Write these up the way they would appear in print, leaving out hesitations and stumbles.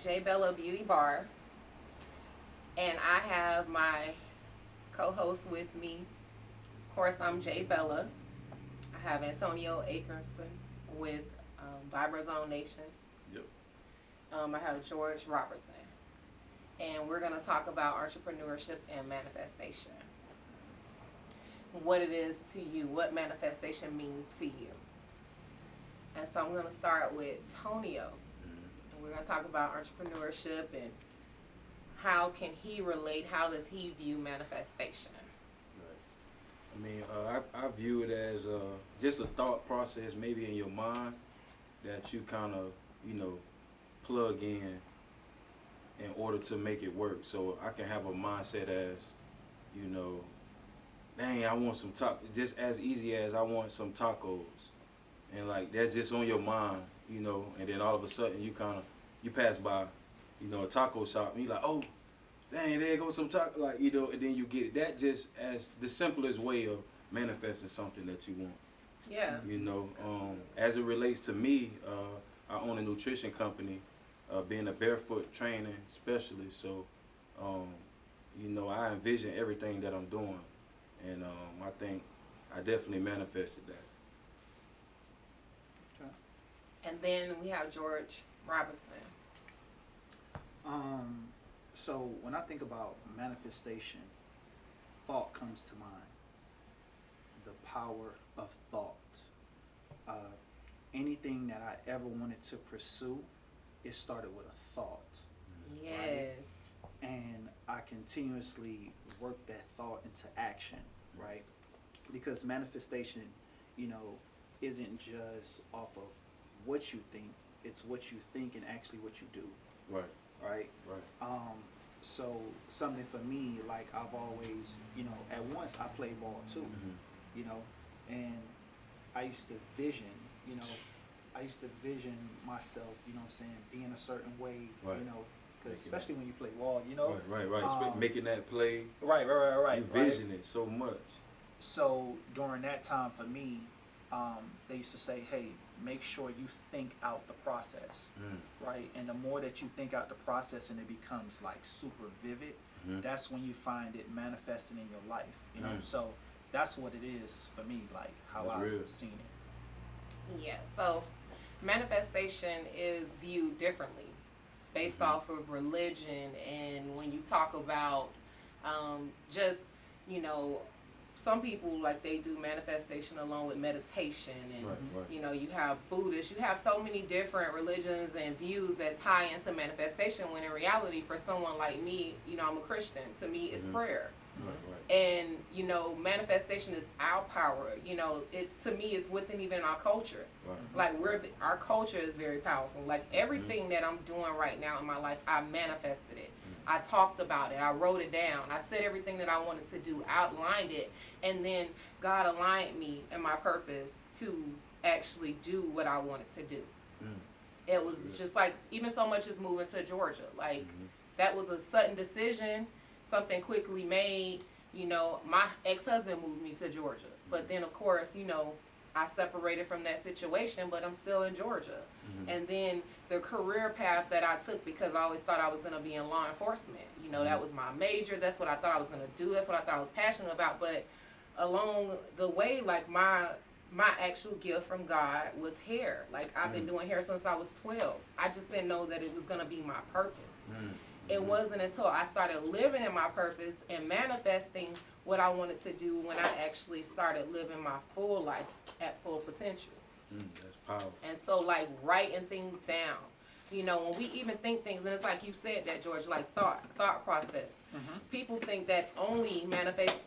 Jaibella Beauty Bar, and I have my co-host with me. Of course, I'm Jaibella. I have Antonio Akerson with Vibr's Own Nation. Yep. I have George Robertson, and we're going to talk about entrepreneurship and manifestation. What it is to you, what manifestation means to you. And so I'm going to start with Tonio. And we're going to talk about entrepreneurship and how can he relate, how does he view manifestation? Right. I mean, I view it as just a thought process maybe in your mind that you kind of, plug in order to make it work. So I can have a mindset as, dang, I want some tacos, just as easy as I want some tacos. And like, that's just on your mind, and then all of a sudden you pass by, a taco shop and you're like, oh, dang, there goes some taco, and then you get it. That just as the simplest way of manifesting something that you want. Yeah. As it relates to me, I own a nutrition company, being a barefoot training specialist. So, I envision everything that I'm doing. And I think I definitely manifested that. And then we have George Robinson. So when I think about manifestation, thought comes to mind. The power of thought. Anything that I ever wanted to pursue, it started with a thought. Yes. Right? And I continuously work that thought into action, right? Because manifestation, isn't just off of what you think, it's what you think and actually what you do. Right. Right? Right. So something for me, like I've always, at once I play ball too, and I used to vision, myself, being a certain way, right. because especially when you play ball, Right. Making that play. Right. You vision it so much. So during that time for me, they used to say, hey, make sure you think out the process, right? And the more that you think out the process and it becomes like super vivid, that's when you find it manifesting in your life, So that's what it is for me, like how I've seen it. Yeah, so manifestation is viewed differently based off of religion, and when you talk about some people, like, they do manifestation along with meditation, and right. You have Buddhists, you have so many different religions and views that tie into manifestation, when in reality for someone like me, I'm a Christian, to me it's prayer. Right. And manifestation is our power. It's, to me, it's within even our culture. Right. Like, our culture is very powerful. Like, everything that I'm doing right now in my life, I manifested it. I talked about it. I wrote it down. I said everything that I wanted to do, outlined it, and then God aligned me and my purpose to actually do what I wanted to do. It was just like, even so much as moving to Georgia. Like, that was a sudden decision, something quickly made. My ex-husband moved me to Georgia. But then, of course, I separated from that situation, but I'm still in Georgia. And then the career path that I took, because I always thought I was going to be in law enforcement. That was my major. That's what I thought I was going to do. That's what I thought I was passionate about. But along the way, like, my actual gift from God was hair. Like, I've been doing hair since I was 12. I just didn't know that it was going to be my purpose. It wasn't until I started living in my purpose and manifesting what I wanted to do when I actually started living my full life at full potential. That's powerful. And so, like, writing things down, when we even think things, and it's like you said that, George, like thought process. People think that only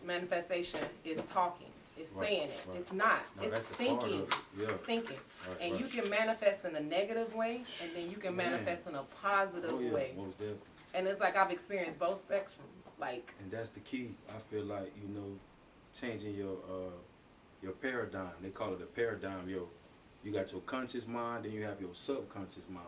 manifestation is talking, is saying it. It's not. No, it's thinking. Yeah. It's thinking. Right, and you can manifest in a negative way, and then you can manifest in a positive way. Most definitely. And it's like I've experienced both spectrums. Like, and that's the key. I feel like, changing your paradigm. They call it a paradigm. You got your conscious mind, and you have your subconscious mind.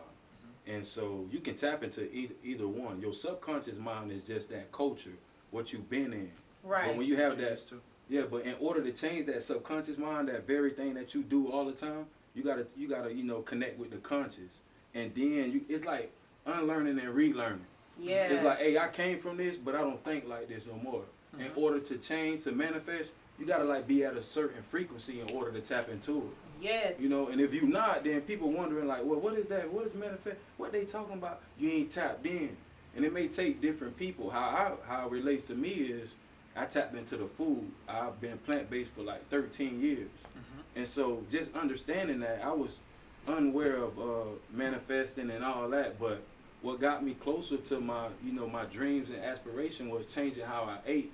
And so you can tap into either one. Your subconscious mind is just that culture, what you've been in. right. But when you have that, but in order to change that subconscious mind, that very thing that you do all the time, you gotta connect with the conscious, and then it's like unlearning and relearning. Yeah. It's like, hey, I came from this, but I don't think like this no more. In order to change, to manifest, you gotta like be at a certain frequency in order to tap into it. Yes. You know, and if you not, then people wondering like, well, what is that? What is manifest? What they talking about? You ain't tapped in. And it may take different people. How it relates to me is I tapped into the food. I've been plant-based for like 13 years. And so just understanding that, I was unaware of manifesting and all that, but what got me closer to my, you know, my dreams and aspiration was changing how I ate.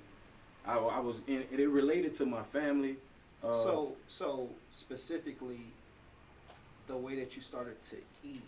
I was in, it related to my family. So specifically, the way that you started to eat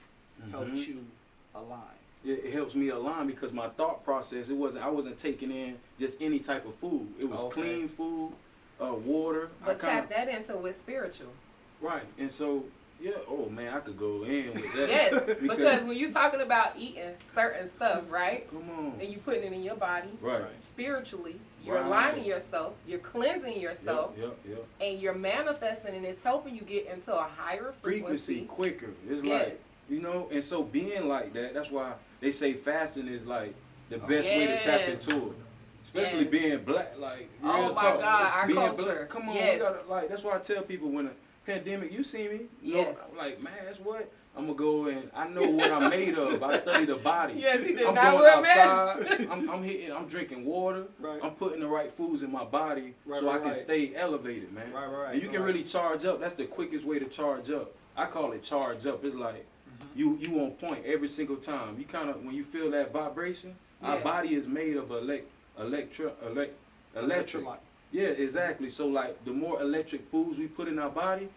helped you align. It helps me align because my thought process, I wasn't taking in just any type of food. It was clean food, water. But tap that into with spiritual. Right, and so yeah, oh man, I could go in with that. Yes, because when you're talking about eating certain stuff, right? Come on. And you putting it in your body. Right. Spiritually, you're Right. aligning yourself, you're cleansing yourself, Yep. and you're manifesting, and it's helping you get into a higher frequency. Quicker. It's Yes. like, you know, and so being like that, that's why they say fasting is like the best way to tap Yes. into it. Especially Yes. being black, like Oh real my talk, God, our being culture. Black, come on, Yes. we gotta like. That's why I tell people when the pandemic, you see me, you Yes. know, I'm like, man, that's what I'm gonna go and I know what I'm made of. I study the body. Yes, he did I'm not going wear outside. masks. I'm drinking water. Right. I'm putting the right foods in my body so I can stay elevated, man. Right. And you can really charge up. That's the quickest way to charge up. I call it charge up. It's like you on point every single time. You kind of when you feel that vibration. Our Yes. body is made of electric. Electrolyte. Yeah, exactly. So like the more electric foods we put in our body,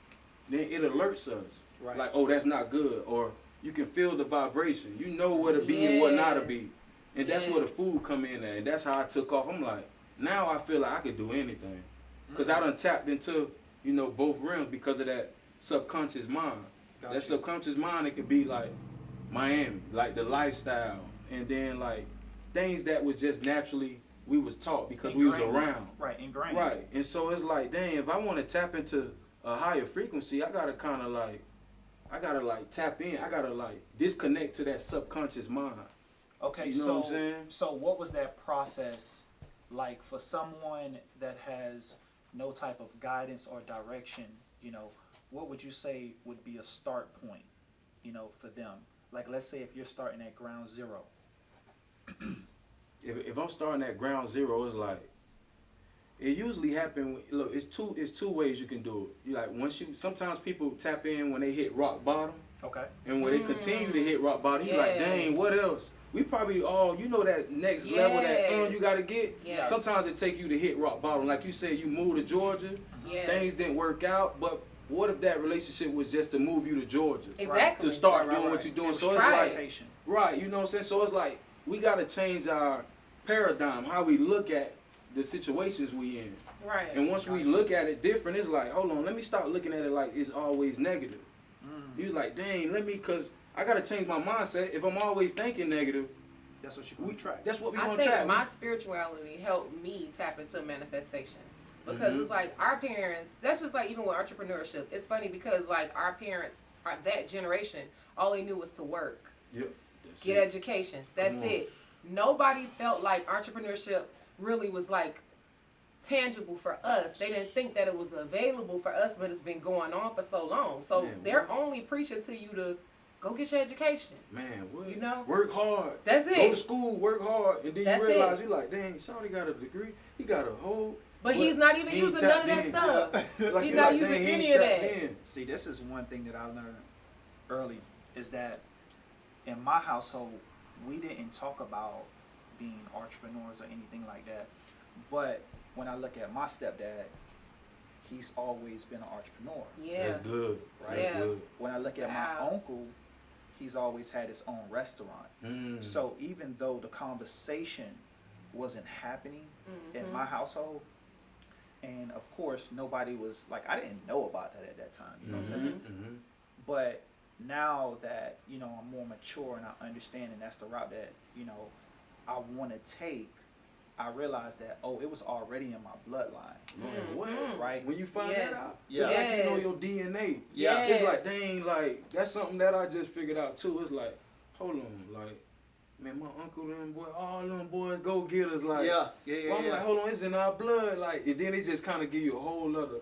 then it alerts us. Right. Like, oh, that's not good, or you can feel the vibration. You know where to be and what not to be, and that's where the food come in at. And that's how I took off. I'm like, now I feel like I could do anything, because I done tapped into, you know, both realms because of that subconscious mind. Got That you. subconscious mind, it could be like Miami, like the lifestyle, and then like things that was just naturally we was taught because we was Ingrained. around. Right, ingrained. Right, and so it's like, dang, if I want to tap into a higher frequency, I gotta kind of like, tap in. I gotta like disconnect to that subconscious mind. Okay, You know so what I'm saying? so what was that process like for someone that has no type of guidance or direction? You know, what would you say would be a start point? You know, for them. Like, let's say if you're starting at ground zero. If I'm starting at ground zero, it's like it usually happen. Look, it's two ways you can do it. You like sometimes people tap in when they hit rock bottom, Okay. and when they continue to hit rock bottom, you like, Yes. dang, what else? We probably all, you know, that next level that Yes. you gotta get. Yes. Sometimes it take you to hit rock bottom. Like you said, you moved to Georgia, Yes. things didn't work out, but what if that relationship was just to move you to Georgia? Exactly. To start Right, doing right, what you're doing. It was So it's like, transportation. right, you know what I'm saying? So it's like, we gotta change our paradigm, how we look at the situations we in. Right. And once we look at it different, it's like, hold on, let me start looking at it like it's always negative. He was like, dang, cause I gotta change my mindset. If I'm always thinking negative, That's what you're going to try. that's what we I gonna think try. my spirituality helped me tap into manifestation. Because it's like our parents, that's just like even with entrepreneurship. It's funny because like our parents, that generation, all they knew was to work, Yep. That's get it. education. That's Come on. it. Nobody felt like entrepreneurship really was like tangible for us. They didn't think that it was available for us, but it's been going on for so long. So Man, they're what? only preaching to you to go get your education. Man, what? You know? Work hard. That's it. Go to school, work hard, and then That's you realize it. you're like, dang, Shawty got a degree, he got a whole. But he's not even he ain't using none of tapped that in. stuff. Like, He's you're not like, using dang, he any ain't of tapped that. in. See, this is one thing that I learned early is that in my household, we didn't talk about being entrepreneurs or anything like that. But when I look at my stepdad, he's always been an entrepreneur. Yeah. That's good. Right. That's Yeah. good. When I look at Wow. my uncle, he's always had his own restaurant. Mm. So even though the conversation wasn't happening in my household, and of course nobody was like, I didn't know about that at that time, you know what I'm saying? Mhm. But now that, you know, I'm more mature and I understand, and that's the route that, you know, I want to take, I realized that, oh, it was already in my bloodline. Man, what? Right. When you find Yes. that out, Yeah. it's like you know Yes. your DNA. Yeah. It's like, dang, like, that's something that I just figured out too. It's like, hold on, like, man, my uncle them boy, all them boys go getters, like, Yeah. well, I'm like, hold on, it's in our blood, like, and then it just kind of give you a whole other,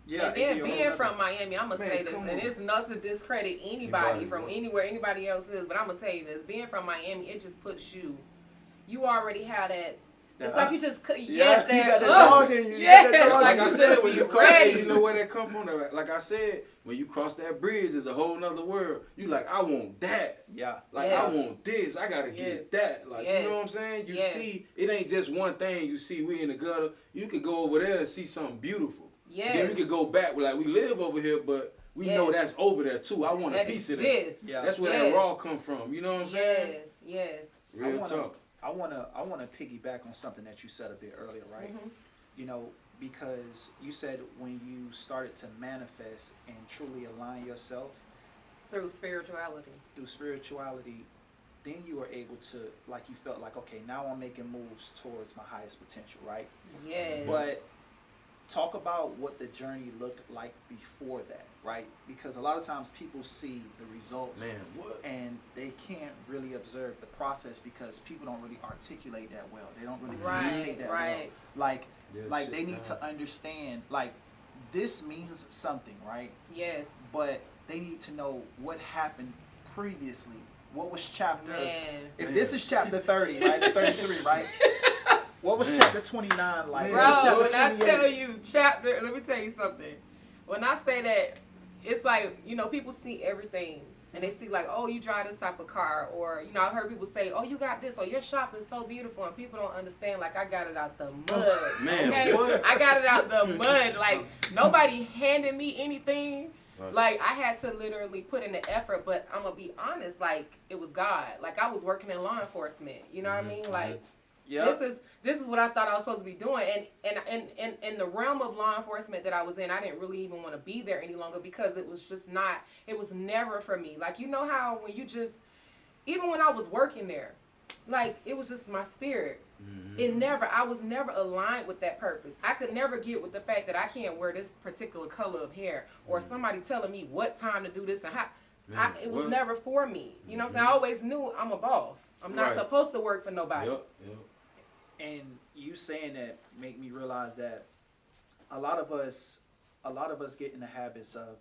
Yeah. And then being from Miami, I'm gonna Man, say this, come and on. it's not to discredit anybody from anywhere anybody else is, but I'm gonna tell you this: being from Miami, it just puts you already have that. It's like you just you that. got that dog in you. You Yes, got that dog like in I you. said, when you cross, ready. you know where that come from. Like I said, when you cross that bridge, it's a whole nother world. You like, I want that. Yeah. Like, Yes. I want this. I gotta get that. Like, Yes. you know what I'm saying? You Yes. see, it ain't just one thing. You see, we in the gutter. You could go over there and see something beautiful. Yes. Then we could go back. Like, we live over here, but we know that's over there too. I want a piece of that. exists. Yeah. That's where that raw come from. You know what I'm saying? Yes. Real talk. I wanna piggyback on something that you said a bit earlier, right? Mhm. You know, because you said when you started to manifest and truly align yourself Through spirituality. through spirituality, then you were able to, like, you felt like, okay, now I'm making moves towards my highest potential, right? Yes. But talk about what the journey looked like before that, right? Because a lot of times people see the results Man, what? and they can't really observe the process because people don't really articulate that well. They don't really Right, communicate that right. well. Like, Yeah, like shit they need down. to understand, like, this means something, right? Yes. But they need to know what happened previously. What was chapter? Man. If this is chapter 30, right? 33, right? What was Man. chapter 29 like? Bro, What was chapter when I 28? tell you chapter, let me tell you something. When I say that, it's like, you know, people see everything. And they see like, oh, you drive this type of car. Or, you know, I've heard people say, oh, you got this. Or your shop is so beautiful. And people don't understand, like, I got it out the mud. Man, okay? what? I got it out the mud. Like, nobody handed me anything. Right. Like, I had to literally put in the effort. But I'm going to be honest, like, it was God. Like, I was working in law enforcement. You know what I mean? Like, Yeah. this is what I thought I was supposed to be doing, and in the realm of law enforcement that I was in, I didn't really even want to be there any longer because it was just not. It was never for me. Like, you know how when you just, even when I was working there, like, it was just my spirit. I was never aligned with that purpose. I could never get with the fact that I can't wear this particular color of hair, or somebody telling me what time to do this and how. It was never for me. You know what I'm saying? I always knew I'm a boss. I'm not supposed to work for nobody. Yep. And you saying that make me realize that a lot of us get in the habits of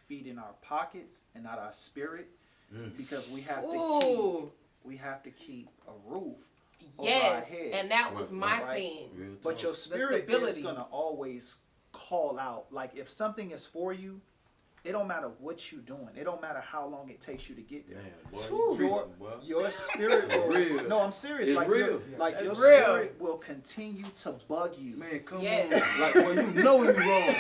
feeding our pockets and not our spirit because we have to keep a roof over our Yes, head. and that was my Right. thing. Real But talk. your spirit is stability. gonna always call out. Like, if something is for you, it don't matter what you're doing. It don't matter how long it takes you to get there. Man, boy, Whew. you preaching, boy. Your spirit will, Real. no, I'm serious. It's like real. like your It's real. spirit will continue to bug you. Man, come Yes. on. Like, well, you know you wrong.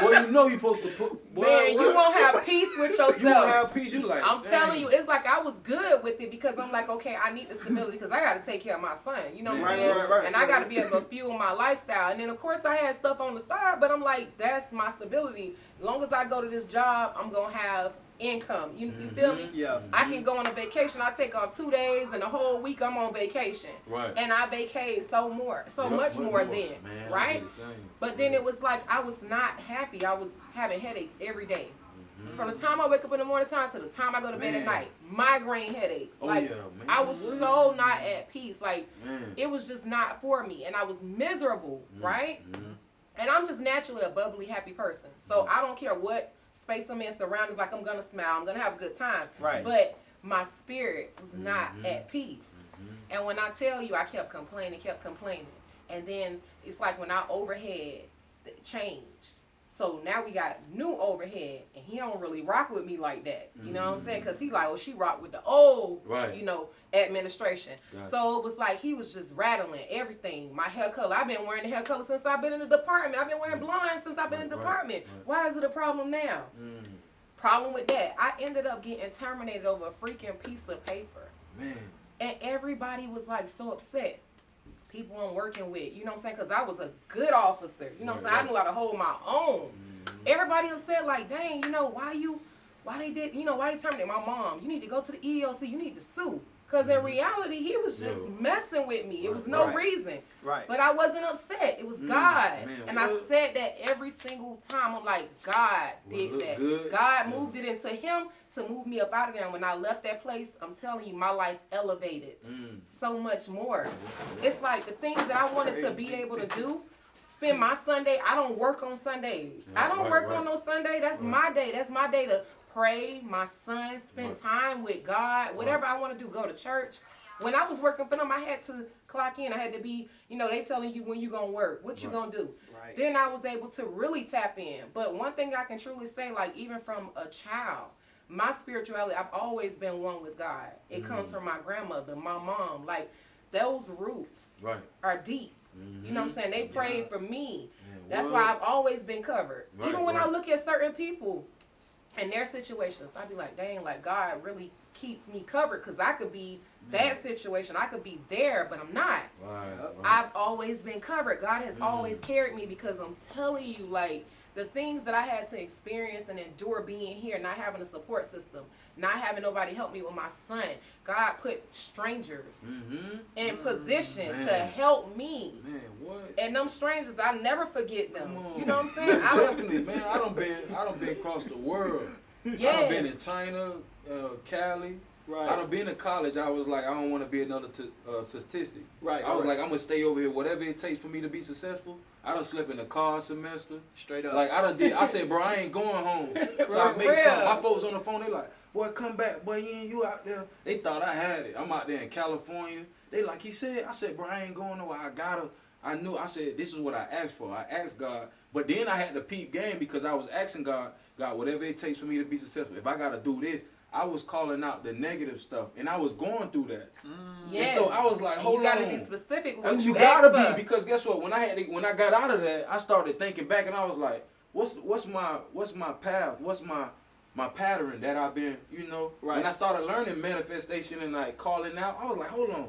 Well, you know you supposed to put. Boy, Man, you what? won't have peace with yourself. You won't have peace. You like. I'm dang. telling you, it's like I was good with it because I'm like, okay, I need the stability because I got to take care of my son. You know what I'm Right, saying? right, right. And I got to be able to fuel my lifestyle. And then, of course, I had stuff on the side, but I'm like, that's my stability. As long as I go to this job, I'm going to have income. You feel me? Yeah. I can go on a vacation. I take off 2 days, and the whole week I'm on vacation. Right. And I vacate so Yep, much more then, Man, I right? did the same. But then it was like I was not happy. I was having headaches every day. From the time I wake up in the morning time to the time I go to bed Man. at night, migraine headaches. Oh, like yeah, man. I was so not at peace. Like Man. it was just not for me, and I was miserable, right? And I'm just naturally a bubbly, happy person. So I don't care what space I'm in, surroundings. Like I'm gonna smile, I'm gonna have a good time. Right. But my spirit was not at peace. And when I tell you, I kept complaining, and then it's like when our overhead changed. So now we got new overhead, and he don't really rock with me like that. You know what I'm saying? Because he like, well, she rocked with the old, Right. you know, administration. Gotcha. So it was like he was just rattling everything. My hair color, I've been wearing the hair color since I've been in the department. I've been wearing blonde since I've been in the department. Why is it a problem now? Problem with that, I ended up getting terminated over a freaking piece of paper. Man. And everybody was like so upset. People I'm working with, you know what I'm saying? Because I was a good officer. You know what I'm saying? I knew how to hold my own. Everybody upset, like, dang, you know, why they terminated my mom? You need to go to the EEOC. You need to sue. Because in reality, he was just messing with me. It was no reason. Right. But I wasn't upset. It was God. Man, and I said that every single time. I'm like, God did that. Good. God moved it into him to move me up out of there. And when I left that place, I'm telling you, my life elevated so much more. It's like the things that I wanted to be able to do, spend my Sunday. I don't work on Sundays. I don't work on no Sunday. That's my day. That's my day to pray, my son, spend time with God, whatever I want to do, go to church. When I was working for them, I had to clock in. I had to be, they telling you when you going to work, what you going to do. Right. Then I was able to really tap in. But one thing I can truly say, like even from a child, my spirituality, I've always been one with God. It comes from my grandmother, my mom. Like those roots are deep. You know what I'm saying? They prayed for me. That's why I've always been covered. Even when I look at certain people, in their situations, I'd be like, dang, like God really keeps me covered, because I could be that situation. I could be there, but I'm not. I've always been covered. God has always carried me, because I'm telling you, like, the things that I had to experience and endure being here, not having a support system, not having nobody help me with my son. God put strangers in position to help me. Man, what? And them strangers, I never forget them. You know what I'm saying? Definitely, man. I done been across the world. Yes. I done been in China, Cali. Right. I done been to college. I was like, I don't want to be another statistic. Right. I was like, I'm gonna stay over here, whatever it takes for me to be successful. I done slept in the car a semester. Straight up. Like I said, bro, I ain't going home. So I make something. My folks on the phone, they like, boy, come back, boy, you out there. They thought I had it. I'm out there in California. They like he said. I said, bro, I ain't going nowhere. I said, this is what I asked for. I asked God. But then I had to peep game, because I was asking God, whatever it takes for me to be successful. If I got to do this, I was calling out the negative stuff. And I was going through that. Yes. And so I was like, hold on. You got to be specific with what You you gotta ask for. be, because guess what? When I got out of that, I started thinking back, and I was like, what's my path? What's my pattern that I've been, Right. When I started learning manifestation and like calling out, I was like, hold on.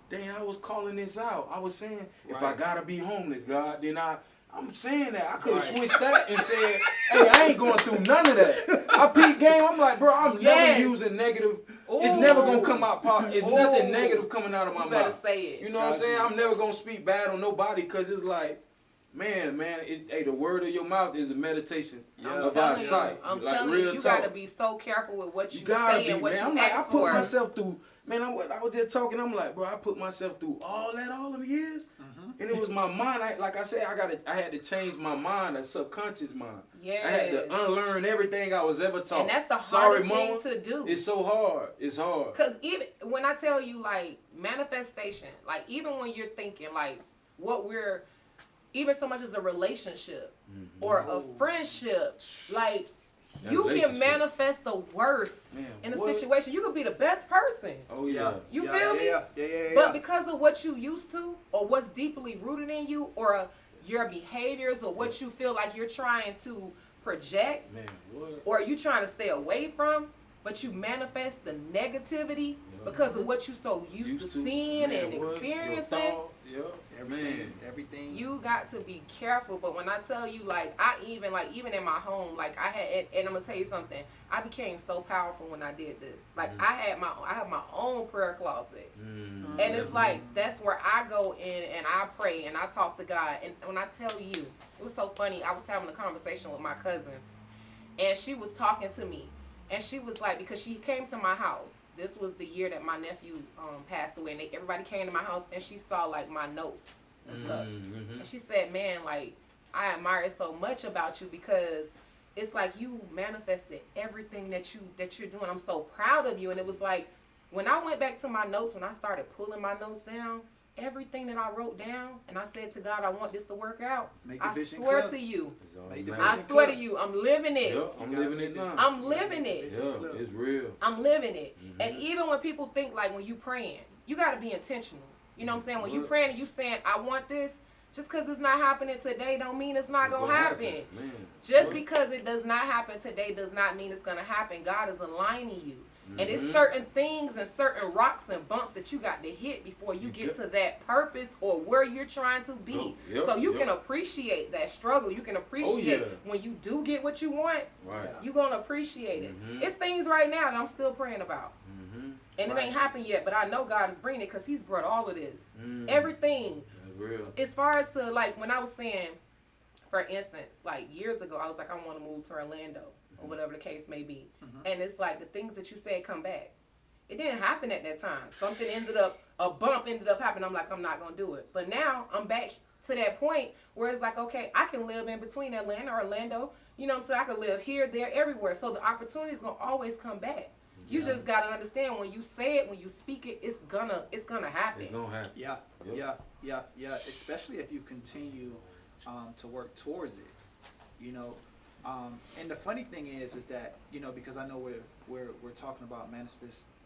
Dang, I was calling this out. I was saying, if I gotta be homeless, God, then I'm saying that. I could have switched that and said, hey, I ain't going through none of that. I peep game. I'm like, bro, I'm never using negative. It's never going to come out. It's nothing negative coming out of my mouth. You better say it. You know what I'm saying? I'm never going to speak bad on nobody, because it's like, man, the word of your mouth is a meditation of our sight. I'm like, telling real you, talk. got to be so careful with what you gotta say and what man. you I'm like, ask I put for. myself through, man, I was just talking, I'm like, bro, I put myself through all them years. And it was my mind. Like I said, I had to change my mind, that subconscious mind. Yes. I had to unlearn everything I was ever taught. And that's the Sorry, hardest mama, thing to do. It's so hard. It's hard. Because even when I tell you, like, manifestation, like, even when you're thinking, like, even so much as a relationship or a friendship, like, you can manifest the worst in a situation. You could be the best person. Oh, yeah. You feel me? Yeah. But because of what you used to, or what's deeply rooted in you, or your behaviors, or what you feel like you're trying to project, or you trying to stay away from, but you manifest the negativity because of what you so used to seeing and experiencing. Everything. You got to be careful. But when I tell you, like, even in my home, like, I had, and I'm gonna tell you something, I became so powerful when I did this. Like, I have my own prayer closet, and it's like, that's where I go in and I pray and I talk to God. And when I tell you, it was so funny. I was having a conversation with my cousin, and she was talking to me, and she was like, because she came to my house. This was the year that my nephew passed away, and everybody came to my house, and she saw, like, my notes and stuff. And she said, man, like, I admire so much about you, because it's like you manifested everything that you're doing. I'm so proud of you. And it was like, when I went back to my notes, when I started pulling my notes down, everything that I wrote down, and I said to God, I want this to work out. I swear to you. I swear to you, I'm living it. Yep, I'm living it now. I'm living it. Yeah, it's real. I'm living it. And even when people think, like, when you praying, you got to be intentional. You know what I'm saying? When you praying and you saying, I want this, just because it's not happening today don't mean it's not going to happen. Just because it does not happen today does not mean it's going to happen. God is aligning you. And it's certain things and certain rocks and bumps that you got to hit before you get to that purpose or where you're trying to be. So you can appreciate that struggle. You can appreciate when you do get what you want. You're going to appreciate it. It's things right now that I'm still praying about. And it ain't happened yet, but I know God is bringing it because he's brought all of this. Everything. That's real. As far as to, like, when I was saying, for instance, like, years ago, I was like, I want to move to Orlando, or whatever the case may be. And it's like, the things that you said come back. It didn't happen at that time. Something a bump ended up happening. I'm like, I'm not going to do it. But now, I'm back to that point where it's like, okay, I can live in between Atlanta or Orlando. You know what I'm saying? I can live here, there, everywhere. So the opportunity is going to always come back. You just got to understand, when you say it, when you speak it, it's gonna happen. It's gonna happen. Yeah. Especially if you continue to work towards it, you know. And the funny thing is that, you know, because I know we're talking about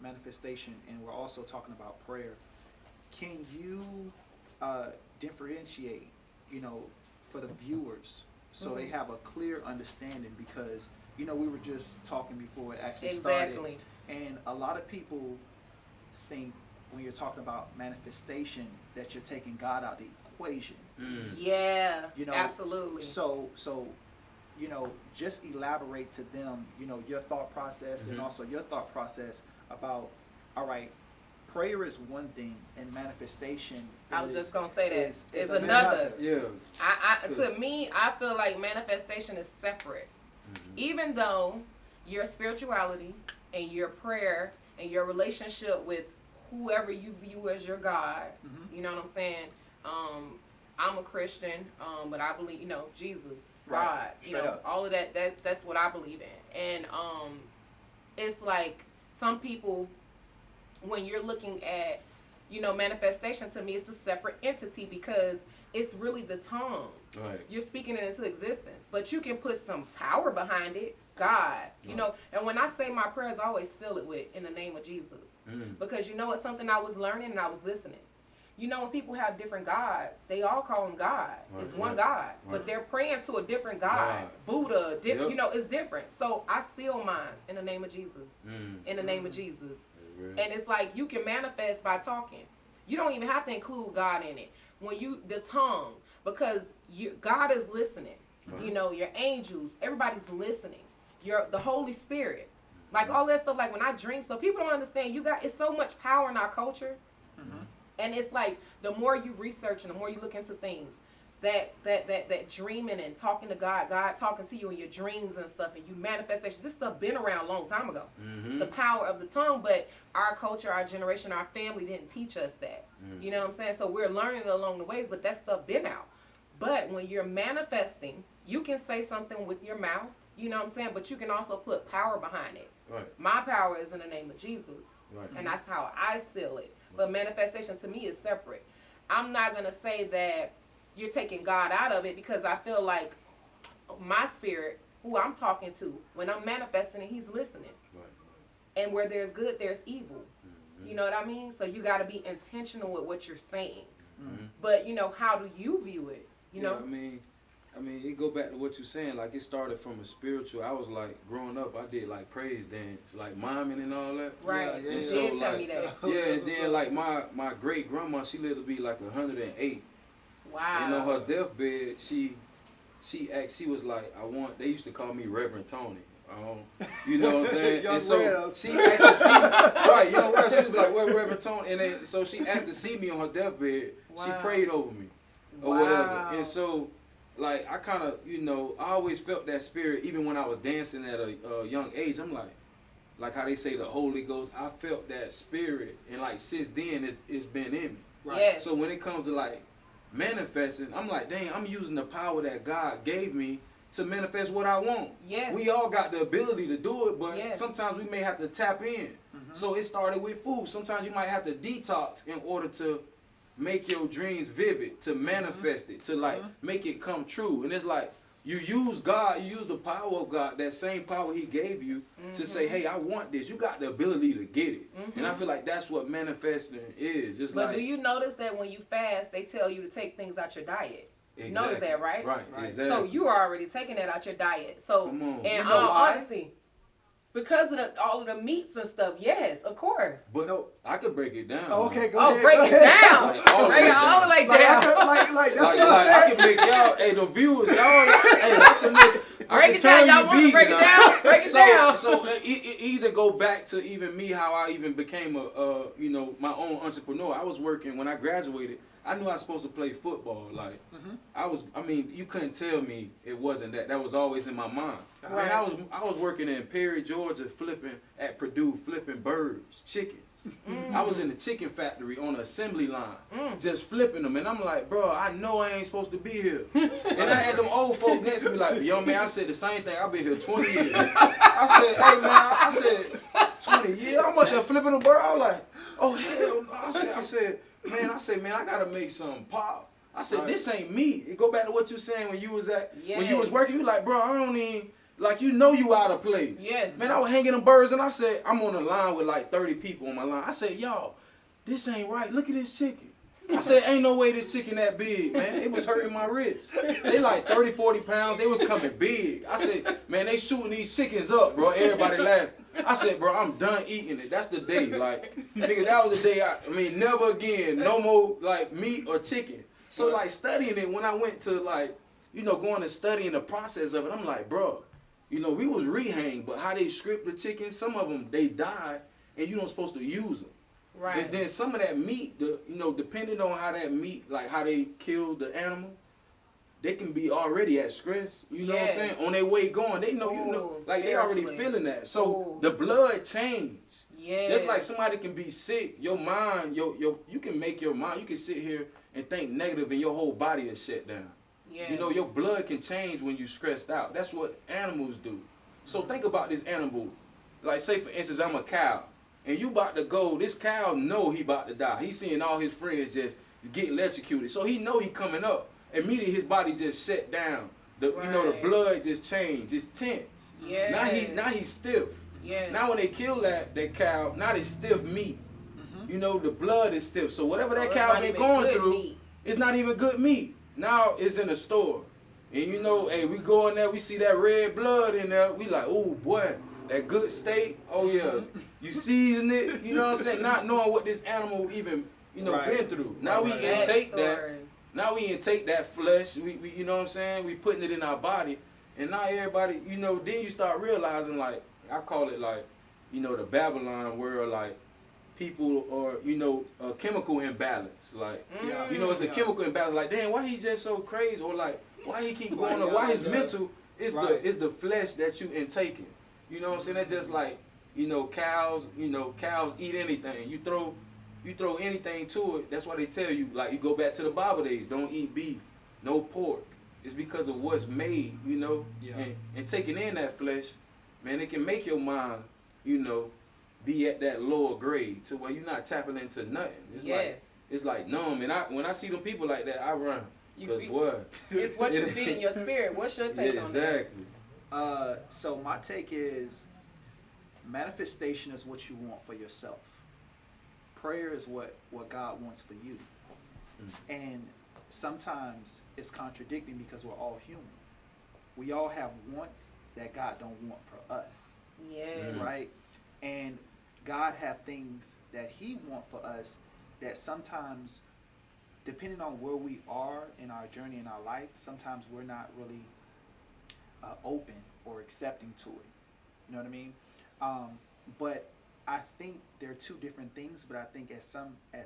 manifestation, and we're also talking about prayer. Can you differentiate, you know, for the viewers, so they have a clear understanding? Because, you know, we were just talking before it actually started. And a lot of people think when you're talking about manifestation that you're taking God out of the equation. Yeah, you know, absolutely. So, you know, just elaborate to them, you know, your thought process and also your thought process about, all right, prayer is one thing and manifestation I was just going to say that. is another. Yeah. To me, I feel like manifestation is separate. Even though your spirituality and your prayer and your relationship with whoever you view as your God, you know what I'm saying? I'm a Christian, but I believe, you know, Jesus, God, you know, all of that's what I believe in. And it's like some people, when you're looking at, you know, manifestation, to me, it's a separate entity because it's really the tongue. Right. You're speaking it into existence, but you can put some power behind it. God, you know, and when I say my prayers, I always seal it with, in the name of Jesus. Because you know, it's something I was learning and I was listening. You know, when people have different gods, they all call him God. It's one God, but they're praying to a different God. Buddha, you know, it's different. So I seal mine in the name of Jesus. In the name of Jesus. And it's like, you can manifest by talking. You don't even have to include God in it. When the tongue, because God is listening. You know, your angels, everybody's listening. The Holy Spirit, like all that stuff. Like when I drink, so people don't understand. It's so much power in our culture, and it's like the more you research and the more you look into things, that dreaming and talking to God talking to you in your dreams and stuff, and you manifestation. This stuff been around a long time ago. The power of the tongue, but our culture, our generation, our family didn't teach us that. You know what I'm saying? So we're learning it along the ways, but that stuff been out. But when you're manifesting, you can say something with your mouth. You know what I'm saying? But you can also put power behind it. Right. My power is in the name of Jesus. Right. And that's how I seal it. But manifestation to me is separate. I'm not going to say that you're taking God out of it, because I feel like my spirit, who I'm talking to, when I'm manifesting it, he's listening. Right. And where there's good, there's evil. You know what I mean? So you got to be intentional with what you're saying. But, you know, how do you view it? You know? I mean, it go back to what you're saying. Like, it started from a spiritual. I was like, growing up, I did like praise dance, like miming and all that. Right. And You so, did tell like, me that. Yeah, and then like my great grandma, she lived to be like 108. Wow. And on her deathbed, she was like, they used to call me Reverend Tony. You know what I'm saying? Young and so Rev. she asked to see me, right, Young Rev, she was like, where Reverend Tony? And then, so she asked to see me on her deathbed. Wow. She prayed over me or whatever. And so, like, I kind of, you know, I always felt that spirit, even when I was dancing at a young age. I'm like how they say the Holy Ghost, I felt that spirit, and like since then it's been in me. Right. Yes. So when it comes to like manifesting, I'm like, dang, I'm using the power that God gave me to manifest what I want. Yes. We all got the ability to do it, but sometimes we may have to tap in. So it started with food. Sometimes you might have to detox in order to make your dreams vivid, to manifest it, to like make it come true. And it's like, you use God, you use the power of God, that same power he gave you to say, hey, I want this. You got the ability to get it. And I feel like that's what manifesting is. It's but like, do you notice that when you fast, they tell you to take things out your diet? exactly. You notice that, right? Right, exactly. So you are already taking that out your diet. So, Come on. and You know why? honestly, because of all of the meats and stuff, yes, of course. But I could break it down. Oh, okay, go Oh, ahead. break go it ahead. down. Like, all the Break way it all the down. way Like, down. that's what Like, I I said. can make y'all, hey, the viewers, y'all, hey, I can Break it down. Y'all want to break it down? Break it down. So it either go back to even me, how I even became my own entrepreneur. I was working when I graduated. I knew I was supposed to play football. Like you couldn't tell me it wasn't that. That was always in my mind. Right. And I was working in Perry, Georgia, at Purdue, flipping birds, chickens. I was in the chicken factory on the assembly line, just flipping them. And I'm like, bro, I know I ain't supposed to be here. And I had them old folk next to me like, young man, I said the same thing. I've been here 20 years. I said, 20 years? I'm up there flipping them birds. I was like, oh, hell no. I said, man, I got to make something pop. I said, this ain't me. It go back to what you saying when you was when you was working. You like, bro, I don't even. Like, you out of place. Yes. Man, I was hanging them birds, and I said, I'm on the line with like 30 people on my line. I said, y'all, this ain't right. Look at this chicken. I said, ain't no way this chicken that big, man. It was hurting my wrist. They like 30, 40 pounds. They was coming big. I said, man, they shooting these chickens up, bro. Everybody laughing. I said, bro, I'm done eating it. That's the day. Like, nigga, that was the day. Never again. No more, like, meat or chicken. So, like, studying it, when I went to, like, going and studying the process of it, I'm like, bro, we was rehanged, but how they script the chicken, some of them, they die, and you don't supposed to use them. Right. And then some of that meat, depending on how that meat, like how they kill the animal, they can be already at stress. You know what I'm saying? On their way going, they know, like they already feeling that. So the blood change. Yeah. Just like somebody can be sick, your mind, you can make your mind, you can sit here and think negative, and your whole body is shut down. Yeah. Your blood can change when you stressed out. That's what animals do. So think about this animal. Like, say for instance, I'm a cow, and you about to go. This cow know he about to die. He's seeing all his friends just get electrocuted, so he know he coming up. Immediately his body just shut down. The blood just changed. It's tense. Yeah. Now he's stiff. Yeah. Now when they kill that cow, now it's stiff meat. The blood is stiff. So whatever that cow been going through, it's not even good meat. Now it's in the store. And hey, we go in there, we see that red blood in there. We like, oh boy, that good steak. Oh yeah, you season it. You know what I'm saying? Not knowing what this animal even, been through. Now we intake that. Now we intake that flesh. We you know what I'm saying? We putting it in our body. And now everybody, then you start realizing, like, I call it like, the Babylon world, like, people are, a chemical imbalance. Like, it's a chemical imbalance. Like, damn, why he just so crazy? Or like, why he keep going, or why his mental is the flesh that you intaking. You know what I'm saying? That's just like, cows eat anything. You throw anything to it. That's why they tell you, like, you go back to the Bible days, don't eat beef, no pork. It's because of what's made, and taking in that flesh, man, it can make your mind, be at that lower grade to where you're not tapping into nothing. It's like numb. And when I see them people like that, I run. Because what? It's what you feed in your spirit. What's your take on that? Exactly. So my take is, manifestation is what you want for yourself. Prayer is what God wants for you. And sometimes it's contradicting because we're all human. We all have wants that God don't want for us. Yeah. Right? And God have things that he want for us that sometimes, depending on where we are in our journey in our life, sometimes we're not really open or accepting to it. You know what I mean? But I think they're two different things, but I think at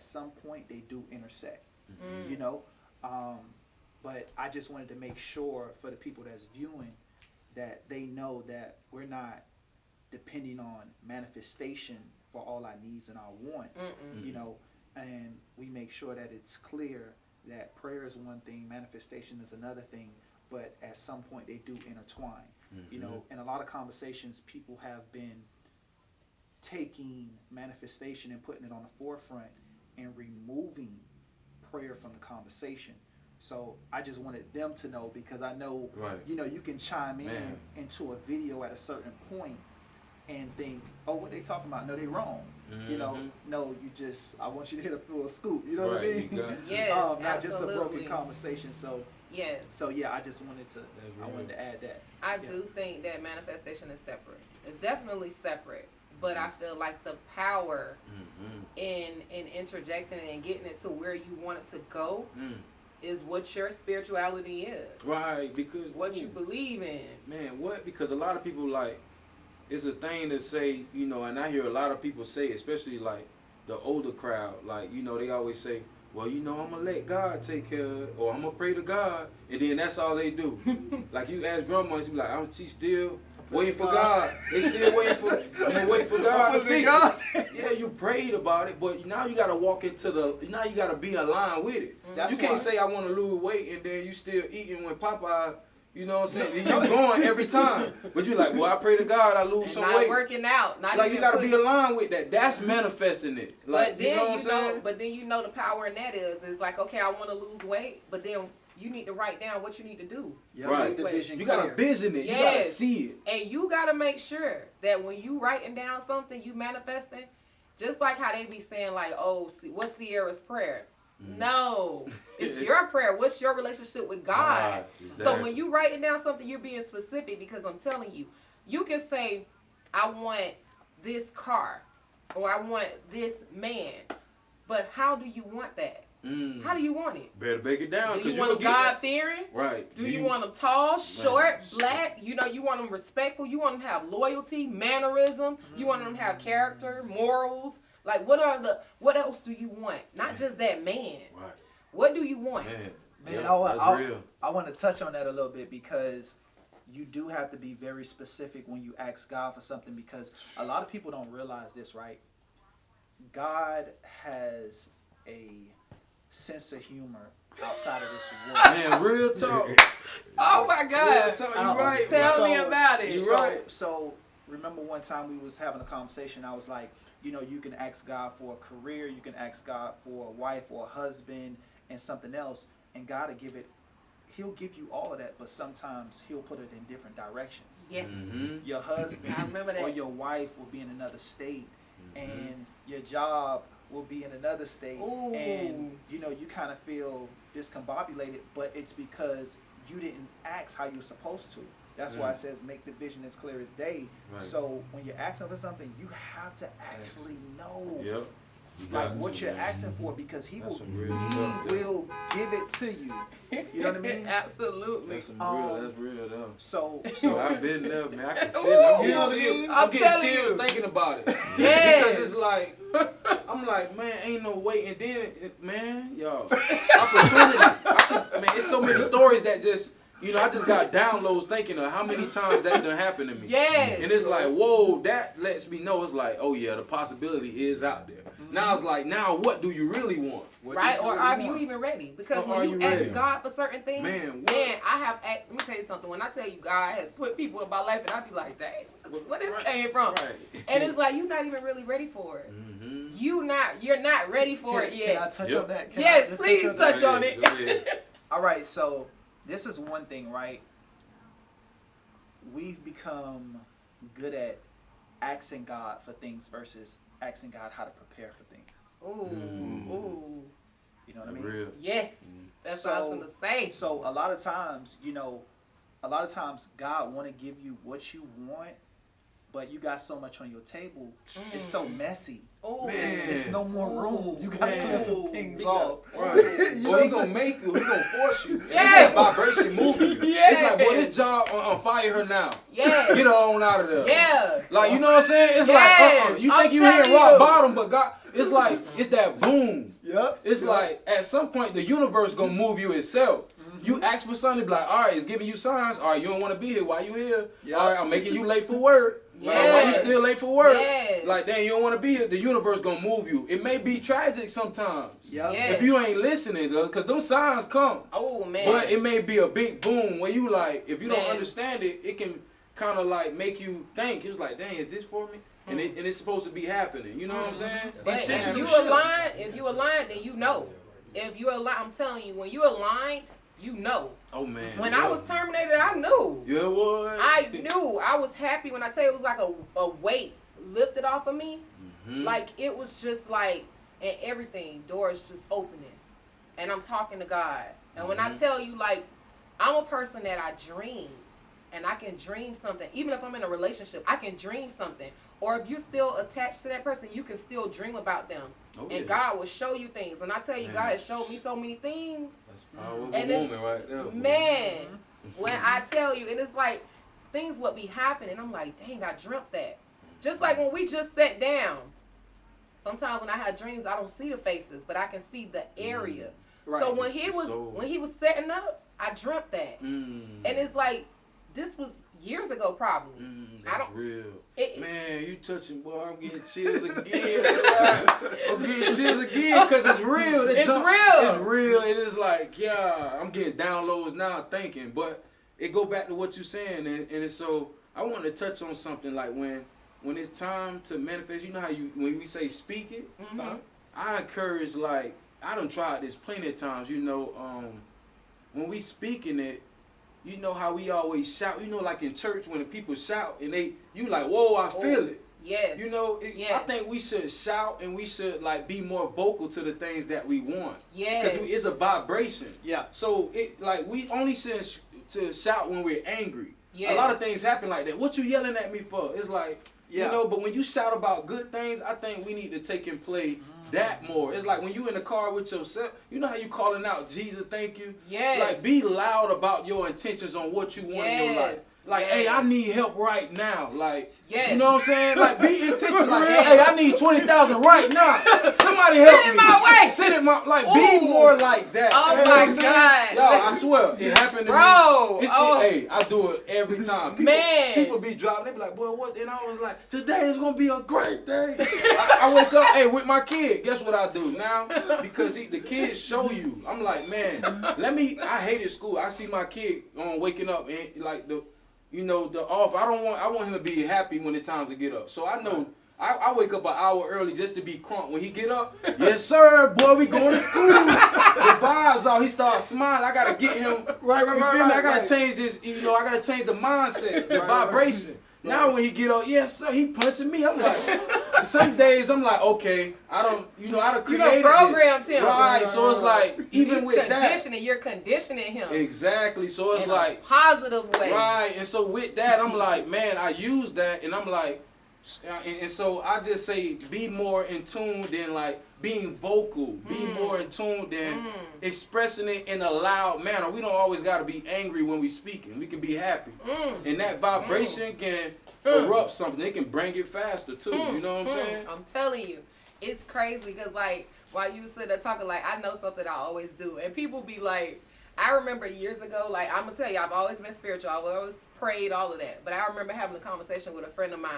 some point they do intersect. But I just wanted to make sure for the people that's viewing that they know that we're not depending on manifestation for all our needs and our wants, and we make sure that it's clear that prayer is one thing, manifestation is another thing, but at some point they do intertwine. In a lot of conversations, people have been taking manifestation and putting it on the forefront and removing prayer from the conversation. So I just wanted them to know, because I know, you can chime into a video at a certain point and think, oh, what they talking about? No, they wrong. No, I want you to hit a full scoop. You know what I mean? Yes, not absolutely. just a broken conversation. So yes. So yeah, I just wanted to. I wanted to add that. I do think that manifestation is separate. It's definitely separate, but I feel like the power in interjecting it and getting it to where you want it to go is what your spirituality is. Right, because What you believe in. Man, what? Because a lot of people, like, it's a thing to say, you know, and I hear a lot of people say, especially like the older crowd, like, you know, they always say, well, you know, I'm gonna let God take care of it, or I'm gonna pray to God, and then that's all they do. Like, you ask grandma, she be like, she still waiting for God. They still waiting for, I'm gonna wait for God to fix it. Yeah, you prayed about it, but now you gotta walk into now you gotta be aligned with it. That's You can't why- say I wanna lose weight, and then you still eating when Popeye. You know what I'm saying? You going every time. But you like, well, I pray to God I lose And some not weight. working out. Not Like, even you got to be putting- aligned with that. That's manifesting it. Like, But then you know what I'm saying? but then you know the power in that is like, okay, I want to lose weight, but then you need to write down what you need to do. Yeah, Right. make the vision You got to clear. vision it. You got to Yes. see it. And you got to make sure that when you writing down something, you manifesting, just like how they be saying like, oh, what's Sierra's prayer? No, it's your prayer. What's your relationship with God? Exactly. So when you writing down something, you're being specific, because I'm telling you, you can say, I want this car, or I want this man, but how do you want that? How do you want it? Better break it down. Do 'cause you want them gonna get that. God-fearing? Right. Do you want them tall, short, black? You know, you want them respectful. You want them to have loyalty, mannerism. You want them to have character, morals. Like, what else do you want? Not just that man. Right. What do you want? Man, Man, yeah, that's real. I want to touch on that a little bit, because you do have to be very specific when you ask God for something, because a lot of people don't realize this, right? God has a sense of humor outside of this world. Man, real talk. Oh my Real God. talk. You right. Tell bro. me about it. You right. So remember one time we was having a conversation, I was like, you know, you can ask God for a career, you can ask God for a wife or a husband and something else, and God will give it, he'll give you all of that, but sometimes he'll put it in different directions. Yes. Your husband I remember that. or your wife will be in another state, and your job will be in another state. Ooh. And you know, you kind of feel discombobulated, but it's because you didn't ask how you're supposed to. That's why it says make the vision as clear as day. Right. So when you're asking for something, you have to actually know Yep. You like got what to, you're man. asking for, because he That's will some real stuff there. give it to you. You know what I mean? Absolutely. That's some real. That's real though. So I've been there, man. I can feel Ooh. it. I'm You know what I getting mean? chills. I'm I'm getting telling chills you. thinking about it. Yes. Because it's like, I'm like, man, ain't no way. And then, man, y'all, opportunity. Man, it's so many stories that just, you know, I just got downloads thinking of how many times that done happened to me. Yes. And it's like, whoa, that lets me know. It's like, oh yeah, the possibility is out there. Now it's like, now what do you really want? what Right? do you Or really are want? you even ready? Because Or are when you you ask ready? God for certain things, Man, what? I have, let me tell you something. When I tell you God has put people in my life, and I be like, dang, where this Right. came from? Right. And it's like, you're not even really ready for it. Mm-hmm. You're not ready for it Can yet. I touch Yep. on that? Can I Yes, just please on touch that? on it. Go ahead. All right, so this is one thing, right? We've become good at asking God for things versus asking God how to prepare for things. Ooh, ooh. You know what I mean? Real. Yes. That's what I was So- going to say. So a lot of times, you know, God want to give you what you want, but you got so much on your table, it's so messy. Ooh. Man. It's no more room. You got to Man. clear some things He off. got- Right. You know Well, he what gonna I'm make you. He gonna force you. Yes. It's that vibration moving you. Yes. It's like, boy, this job on fire her now. Yeah. Get her on out of there. Yeah. Like, you know what I'm saying? It's Yes. like, you I'm think you hitting telling rock you. bottom, but God, it's like, it's that boom. Yep. It's like, at some point, the universe gonna move you itself. You ask for something, be like, all right, it's giving you signs. All right, you don't want to be here. Why you here? Yep. All right, I'm making you late for work. Yes. Like, why you still late for work? Yes. Like, dang, you don't want to be here. The universe gonna move you. It may be tragic sometimes. Yep. Yeah. If you ain't listening, because those signs come. Oh, man. But it may be a big boom where you like, if you don't Man. understand it, it can kind of like make you think. It's like, dang, is this for me? And it's supposed to be happening. You know what I'm saying? But if Intentional you shit. align, then you know. If you align, I'm telling you, when you aligned, you know. Oh man. When yeah. I was terminated, I knew. Yeah, what? I knew. I was happy when I tell you it was like a weight lifted off of me. Mhm. Like it was just like, and everything, doors just opening. And I'm talking to God. And when I tell you, like, I'm a person that I dream. and I can dream something. Even if I'm in a relationship, I can dream something. Or if you're still attached to that person, you can still dream about them. Oh, and God will show you things. And I tell you, God has showed me so many things. That's powerful And woman right there. Man, when I tell you, and it's like things would be happening. I'm like, dang, I dreamt that. Just like when we just sat down. Sometimes when I have dreams, I don't see the faces, but I can see the area. Right. So when he was setting up, I dreamt that. And it's like, this was years ago probably. That's real. Man, you touching, boy, I'm getting chills again. I'm getting chills again because it's real. It's real. It's real. It is like, yeah, I'm getting downloads now thinking. But it go back to what you're saying. And it's so, I want to touch on something like when it's time to manifest, you know how when we say speak it, I encourage, like, I done tried this plenty of times, you know, when we speaking it, you know how we always shout, you know, like in church when the people shout and you like, whoa, I feel it. Yes. You know, I think we should shout and we should like be more vocal to the things that we want. Yes. Because it's a vibration. Yeah. So we only should to shout when we're angry. Yes. A lot of things happen like that. What you yelling at me for? It's like, yeah. You know, but when you shout about good things, I think we need to take and play that more. It's like when you in the car with yourself, you know how you calling out, Jesus, thank you? Yes. Like, be loud about your intentions on what you want in your life. Like, hey, I need help right now. Like, you know what I'm saying? Like, be intentional. Like, hey, I need 20,000 right now. Somebody help me. Sit in my way. Sit in my, like, be more like that. Oh, you know my what I'm God. Y'all, I swear, it happened to Bro. me. Hey, I do it every time. People be dropping. They be like, boy, what? And I was like, today is going to be a great day. I wake up, hey, with my kid. Guess what I do now? Because the kids show you. I'm like, man, I hated school. I see my kid waking up and like I want him to be happy when it's time to get up. So I know I wake up an hour early just to be crunk. When he get up, yes sir, boy, we going to school. The vibes out, he starts smiling. I gotta get him right. I gotta change this, I gotta change the mindset, the vibration. Now when he get up, yes sir, he punching me. I'm like, some days I'm like, okay, I done created programmed him. Right, so it's like, even with that. You're conditioning him. Exactly, so it's like. Positive way. Right, and so with that, I'm like, man, I use that, and I'm like, and so I just say, be more in tune than like being vocal. Be more in tune than expressing it in a loud manner. We don't always got to be angry when we speaking. We can be happy. And that vibration can erupt something. It can bring it faster too. You know what I'm saying? I'm telling you, it's crazy because like while you sit there talking, like I know something I always do, and people be like, I remember years ago, like I'm gonna tell you, I've always been spiritual. I've always prayed, all of that. But I remember having a conversation with a friend of mine.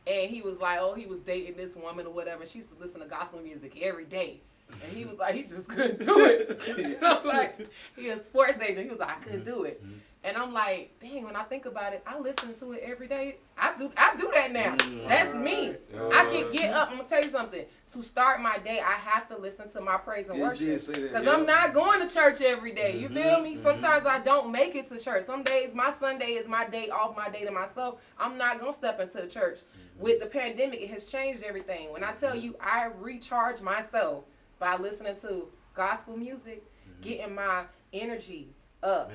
And he was like, oh, he was dating this woman or whatever. She used to listen to gospel music every day. And he was like, he just couldn't do it. And I'm like, he a sports agent. He was like, I couldn't do it. And I'm like, dang, when I think about it, I listen to it every day. I do that now. That's me. I can get up. I'm going to tell you something. To start my day, I have to listen to my praise and worship. Because I'm not going to church every day. You feel me? Sometimes I don't make it to church. Some days, my Sunday is my day off, my day to myself. I'm not going to step into the church. With the pandemic, it has changed everything. When I tell you, I recharge myself by listening to gospel music, getting my energy up,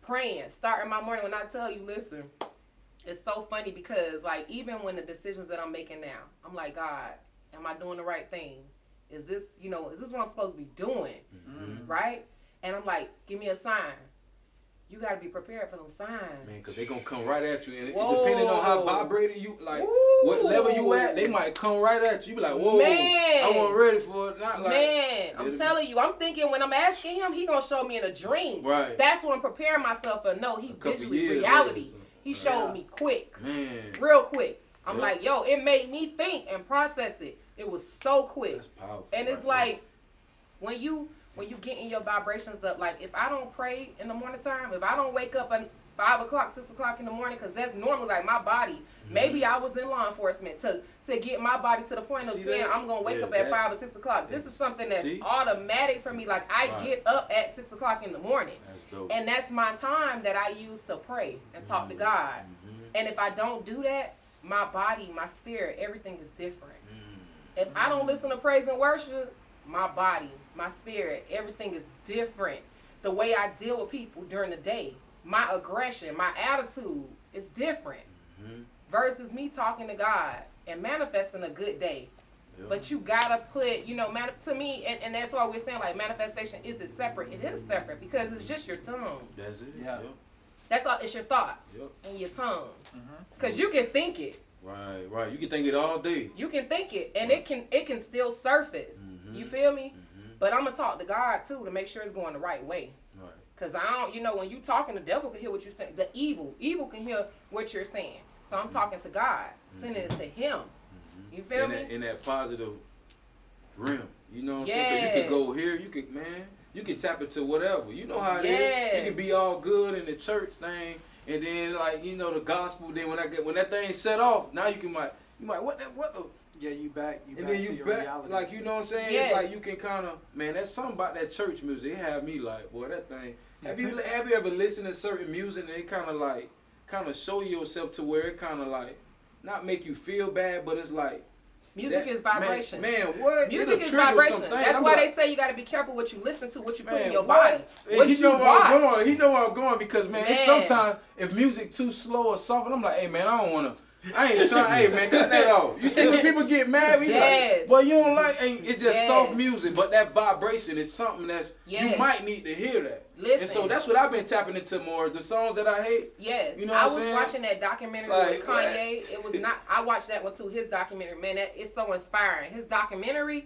praying, starting my morning. When I tell you, listen, it's so funny because, like, even when the decisions that I'm making now, I'm like, God, am I doing the right thing? Is this what I'm supposed to be doing? Right? And I'm like, give me a sign. You got to be prepared for them signs. Man, because they're going to come right at you. And depending on how vibrated you, like, what level you at, they might come right at you. You be like, whoa, man, I wasn't ready for it. Not like, man, I'm telling you, I'm thinking when I'm asking him, he going to show me in a dream. Right. That's what I'm preparing myself for. No, he visually reality. He showed me quick. Man. Real quick. I'm like, yo, it made me think and process it. It was so quick. That's powerful. And it's like, when you getting your vibrations up, like if I don't pray in the morning time, if I don't wake up at 5 o'clock, 6 o'clock in the morning, because that's normally like my body. Maybe I was in law enforcement to get my body to the point of saying I'm going to wake up at 5 or 6 o'clock. This is something that's automatic for me. Like I get up at 6 o'clock in the morning. And that's my time that I use to pray and talk to God. And if I don't do that, my body, my spirit, everything is different. If I don't listen to praise and worship, my body, my spirit, everything is different. The way I deal with people during the day my aggression, my attitude is different versus me talking to God and manifesting a good day. Yeah. But you gotta put, you know, to me, and that's why we're saying like manifestation, is it separate? It is separate because it's just your tongue. That's it. Yeah. Yep. That's all. It's your thoughts Yep. and your tongue. Mhm. Because you can think it. Right. You can think it all day. You can think it, and it can still surface. You feel me? But I'm gonna talk to God too to make sure it's going the right way. Right. Cause I don't, you know, when you talking, the devil can hear what you're saying. The evil can hear what you're saying. So I'm talking to God, sending it to Him. You feel me? In that positive realm, you know what I'm saying? Yes. 'Cause you could go here, you can tap into whatever. You know how it is. You can be all good in the church thing, and then like you know the gospel. Then when that thing set off, now you might what the. Yeah, you back And to then you your back, reality. like, you know what I'm saying? Yes. It's like you can kind of, man, that's something about that church music. It had me like, boy, that thing. Have you ever listened to certain music and it kind of show yourself to where it kind of like, not make you feel bad, but it's like. Music is vibration. Man, what? Music is vibration. That's why they say you got to be careful what you listen to, what you put in your body. What He you know where watch. I'm going. He know where I'm going because, man, it's Man. sometimes if music too slow or soft, I'm like, hey, man, I don't want to. I ain't trying. Hey man, cut that off. You see when people get mad, we Yes. like, well, you don't like. It's just Yes. soft music, but that vibration is something that's Yes. you might need to hear that. Listen. And so that's what I've been tapping into more. The songs that I hate. Yes, You know I what was I'm saying? watching that documentary Like, with Kanye. It was not. I watched that one too. His documentary, man, it's so inspiring. His documentary,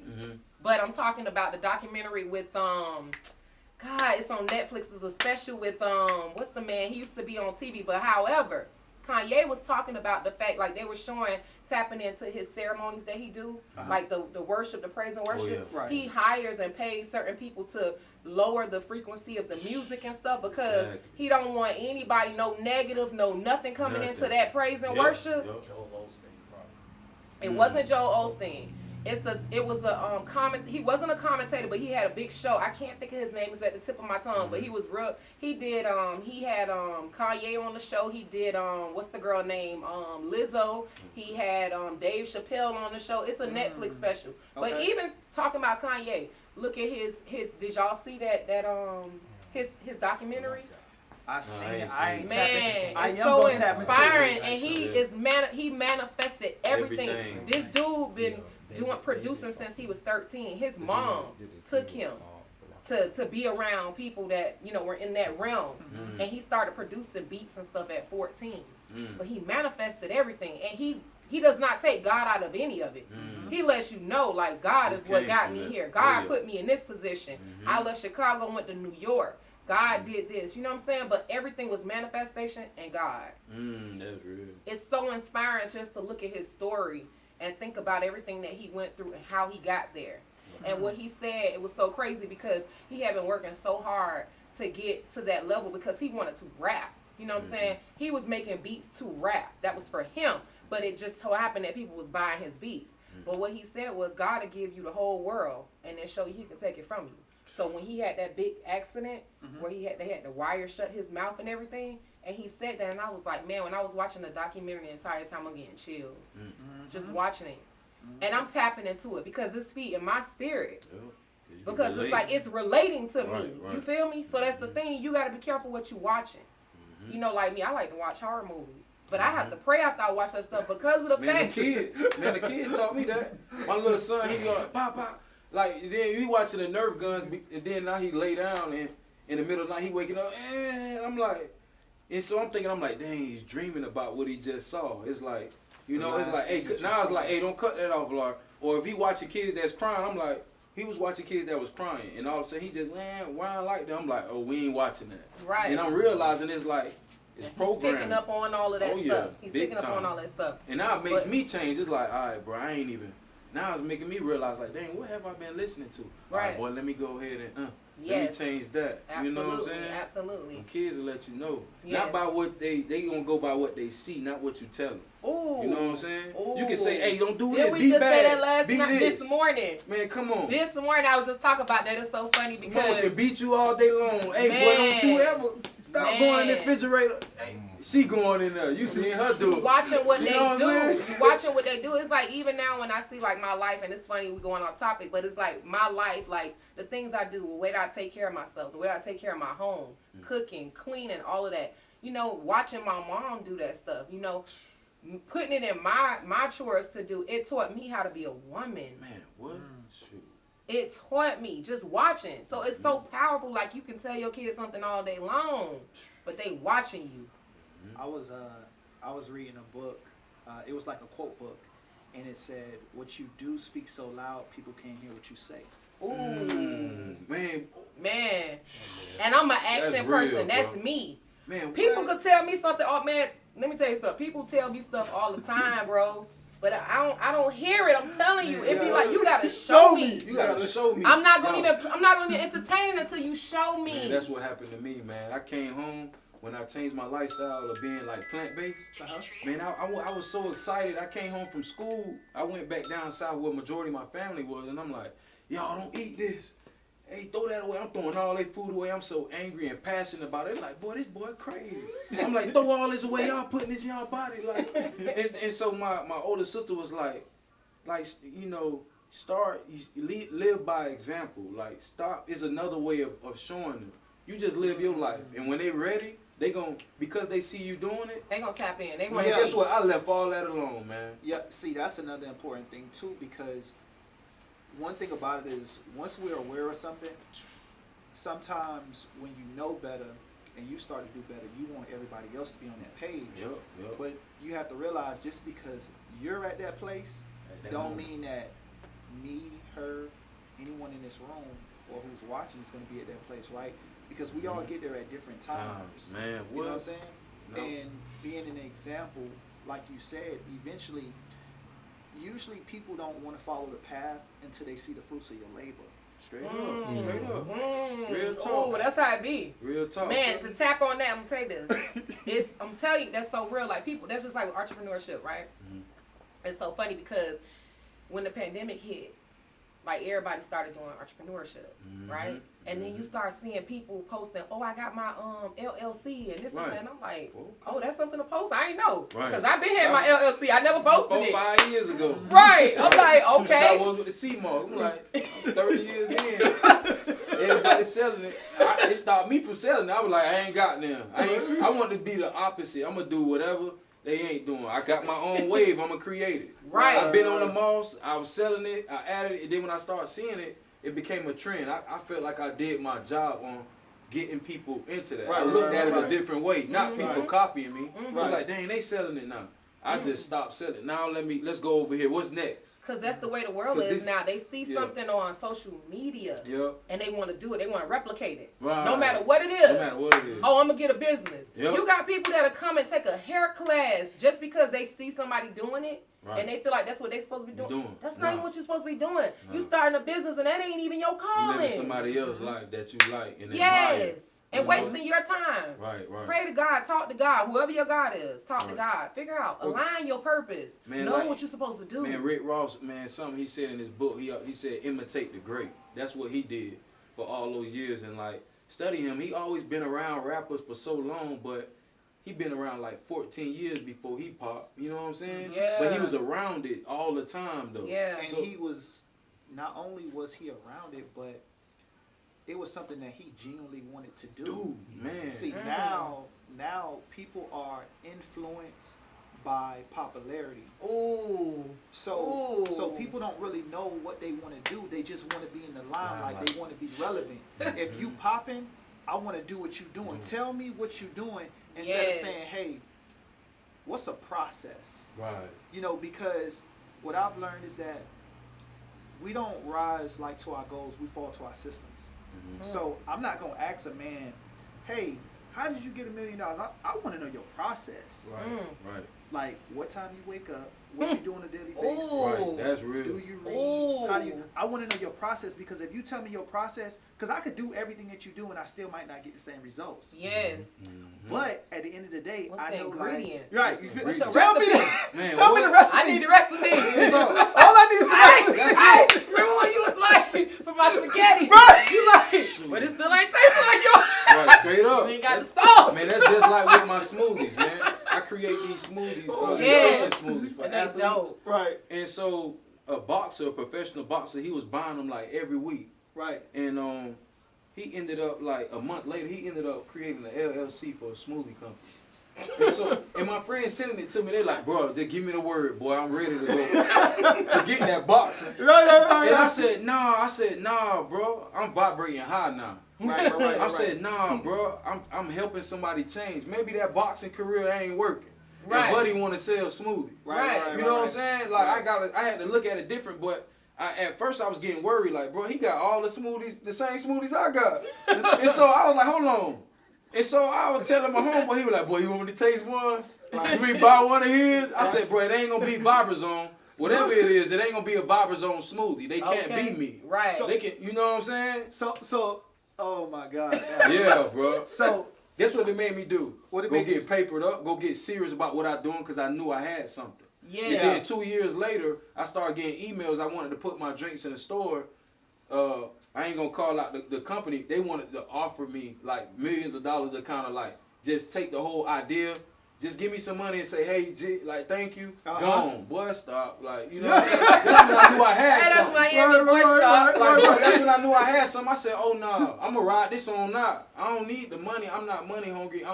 but I'm talking about the documentary with God, it's on Netflix. It's a special with what's the man? He used to be on TV, but however, Kanye was talking about the fact like they were showing tapping into his ceremonies that he do, like the worship, the praise and worship. yeah. Right. He hires and pays certain people to lower the frequency of the music and stuff because Exactly. he don't want anybody, no negative, no nothing coming Nothing. into that praise and worship. Joel Osteen, probably. It wasn't Joel Osteen. It was a comment. He wasn't a commentator, but he had a big show. I can't think of his name. It's at the tip of my tongue, but he was real. He did. He had Kanye on the show. He did. What's the girl name? Lizzo. He had Dave Chappelle on the show. It's a Netflix special. But Okay. even talking about Kanye, look at his. Did y'all see that his documentary? I seen I it. ain't I ain't seen tapping Man, into I it's am so gonna tap into inspiring, it. and he Yeah. he manifested everything. Everything. This dude been producing since he was 13. His mom took him to be around people that were in that realm, and he started producing beats and stuff at 14. But he manifested everything, and he does not take God out of any of it. He lets you know, like, God is what got me here. God put me in this position. I left Chicago, went to New York. God did this, you know what I'm saying? But everything was manifestation and God. That's real. It's so inspiring just to look at his story and think about everything that he went through and how he got there. And what he said, it was so crazy because he had been working so hard to get to that level because he wanted to rap. You know what I'm saying? He was making beats to rap. That was for him. But it just so happened that people was buying his beats. But what he said was God will give you the whole world and then show you he can take it from you. So when he had that big accident where they had to wire shut his mouth and everything, and he said that, and I was like, man, when I was watching the documentary the entire time, I'm getting chills. Just watching it. And I'm tapping into it because it's feeding my spirit. Because it's like, it's relating to me. Right. You feel me? So that's the thing. You got to be careful what you watching. You know, like me, I like to watch horror movies. But I have to pray after I watch that stuff because of the fact. The kids taught me that. My little son, he going, pop, pop. Like, then he watching the Nerf guns, and then now he lay down, and in the middle of the night, he waking up, and I'm like, and so I'm thinking, dang, he's dreaming about what he just saw. It's like, it's like, hey, now it's like, hey, don't cut that off, Lord. Or if he watching kids that's crying, I'm like, he was watching kids that was crying, and all of a sudden he just, why I like that? I'm like, oh, we ain't watching that. Right. And I'm realizing it's like, it's He's programmed. picking up on all of that Oh, stuff. yeah, He's big picking up time. on all that stuff. And now it makes me change. It's like, all right, bro, I ain't even. Now it's making me realize, like, dang, what have I been listening to? All right, boy, let me go ahead and let me change that. Absolutely. You know what I'm saying? Absolutely. Them kids will let you know. Yes. Not by what they gonna go by what they see, not what you tell them. Ooh. You know what I'm saying? Ooh. You can say, hey, don't do Did this. we Be just bad. say that last Be night, this morning? Man, come on. This morning I was just talking about that. It's so funny Mama because can beat you all day long. Hey, boy, don't you ever stop going in the refrigerator. Hey, she going in there. You seeing her do it. watching what You they know what I'm do. saying? You watching what they do. It's like even now when I see like my life, and it's funny we going on topic, but it's like my life, like the things I do, the way that I take care of myself, the way I take care of my home, cooking, cleaning, all of that. You know, watching my mom do that stuff, you know, putting it in my chores to do, it taught me how to be a woman. Man, what? Shoot. It taught me just watching. So it's so powerful. Like, you can tell your kids something all day long, but they watching you. I was reading a book. It was like a quote book, and it said, "What you do speaks so loud, people can't hear what you say." Ooh, Man. And I'm an action That's real, person. That's bro. me. Man, People could tell me something. Oh man, let me tell you something. People tell me stuff all the time, bro. But I don't hear it. I'm telling you, it be like, you gotta show me. You gotta show me. I'm not gonna be entertaining until you show me. Man, that's what happened to me, man. I came home when I changed my lifestyle of being like plant-based. Man, I was so excited. I came home from school. I went back down south where majority of my family was, and I'm like, y'all don't eat this. Hey, throw that away. I'm throwing all their food away. I'm so angry and passionate about it. Like, boy, this boy crazy. I'm like, throw all this away. Y'all putting this in y'all body. Like, and so my older sister was like, you know, live by example. Like, stop is another way of showing them. You just live your life. And when they ready, they gon', because they see you doing it. They gonna tap in. They Man, want guess what? I left all that alone, man. Yeah, see, that's another important thing too, because one thing about it is, once we're aware of something, sometimes when you know better and you start to do better, you want everybody else to be on that page. Yep. But you have to realize, just because you're at that place, don't mean that me, her, anyone in this room or who's watching is going to be at that place, right? Because we all get there at different times. Man, You know what I'm saying? No. And being an example, like you said, usually people don't want to follow the path until they see the fruits of your labor. Straight up. Real talk. Oh, that's how it be. Real talk. Man, to tap on that, I'm gonna tell you this. I'm telling you, that's so real. Like, people, that's just like entrepreneurship, right? It's so funny because when the pandemic hit, like, everybody started doing entrepreneurship, right? And then you start seeing people posting, oh, I got my LLC and this and that. And I'm like, oh, that's something to post? I ain't know. Because I've been here my LLC. I never posted it. 5 years ago. Right. I'm like, okay. I was with the C-Mark. I'm like, I'm 30 years in. Everybody selling it. It stopped me from selling it. I was like, I ain't got them. I want to be the opposite. I'm going to do whatever they ain't doing. I got my own wave. I'm going to create it. Right. I've been on the malls. I was selling it. I added it. And then when I started seeing it, it became a trend. I felt like I did my job on getting people into that. I looked at it a different way. Not people copying me. I was like, dang, they selling it now. I just stopped selling. Now let's go over here. What's next? Because that's the way the world is now. They see something on social media and they want to do it. They want to replicate it. Right. No matter what it is. No matter what it is. Oh, I'm going to get a business. Yep. You got people that'll come and take a hair class just because they see somebody doing it. Right. And they feel like that's what they supposed to be doing. That's not even what you're supposed to be doing. You starting a business and that ain't even your calling. You living somebody else's life that you like and yes. admire. And wasting your time. Right. Pray to God. Talk to God. Whoever your God is, talk to God. Figure out. Align your purpose. Man, know what you're supposed to do. Man, Rick Ross, man, something he said in his book, he said, imitate the great. That's what he did for all those years. And, like, study him. He always been around rappers for so long, but he been around like 14 years before he popped. You know what I'm saying? Yeah. But he was around it all the time, though. Yeah. And he was, not only was he around it, but it was something that he genuinely wanted to do. Dude, man. See, now people are influenced by popularity. Ooh. So people don't really know what they want to do. They just want to be in the limelight. They want to be relevant. If you popping, I want to do what you doing. Tell me what you doing instead of saying, hey, what's a process? Right. You know, because what I've learned is that we don't rise like to our goals. We fall to our systems. So I'm not going to ask a man, hey, how did you get $1 million? I want to know your process. Right. Like, what time you wake up, what you do on a daily basis. Right. That's real. Do you read? How do you? I want to know your process, because if you tell me your process, because I could do everything that you do and I still might not get the same results. Yes. But at the end of the day, What's I the know ingredient? Right. What's your Tell me recipe? Man, tell me the recipe. I need the recipe. All I need is the recipe. Hey, remember when you was like, for my spaghetti? Right. You like, but it still ain't tasting like yours. Right, straight up. You ain't got the sauce. Man, that's just like with my smoothies, man. I create these smoothies, nutrition smoothies for And they athletes. dope. Right. And so a professional boxer, he was buying them like every week. Right. And he ended up like a month later. He ended up creating an LLC for a smoothie company. And so, and my friends sending it to me, they like, bro, just give me the word, boy, I'm ready to go. Forget that boxing. Right. And I said, nah, bro, I'm vibrating high now. Right. I said, nah, bro, I'm helping somebody change. Maybe that boxing career ain't working. Right. And buddy want to sell smoothie. Right. You know what I'm saying? Like I had to look at it different, but at first I was getting worried, like, bro, he got all the smoothies, the same smoothies I got. And so I was like, hold on. And so I was telling my homeboy, he was like, boy, you want me to taste one? You mean buy one of his? I said, bro, it ain't gonna be Vibrazone. Whatever it is, it ain't gonna be a Vibrazone smoothie. They can't beat me. Right. So they can, you know what I'm saying? So, oh my God. Yeah, bro. So that's what it made me do. What it go made get papered up, go get serious about what I'm doing because I knew I had something. Yeah. And then 2 years later, I started getting emails. I wanted to put my drinks in the store. I ain't gonna call out the company. They wanted to offer me like millions of dollars to kind of like just take the whole idea, just give me some money and say, hey, G, like thank you, gone, boy, stop, like you know. What I'm saying? That's when I knew I had Hey, that's something. Miami boy stop. Like, bro, that's when I knew I had something. I said, oh no, I'm gonna ride this on out. I don't need the money. I'm not money hungry.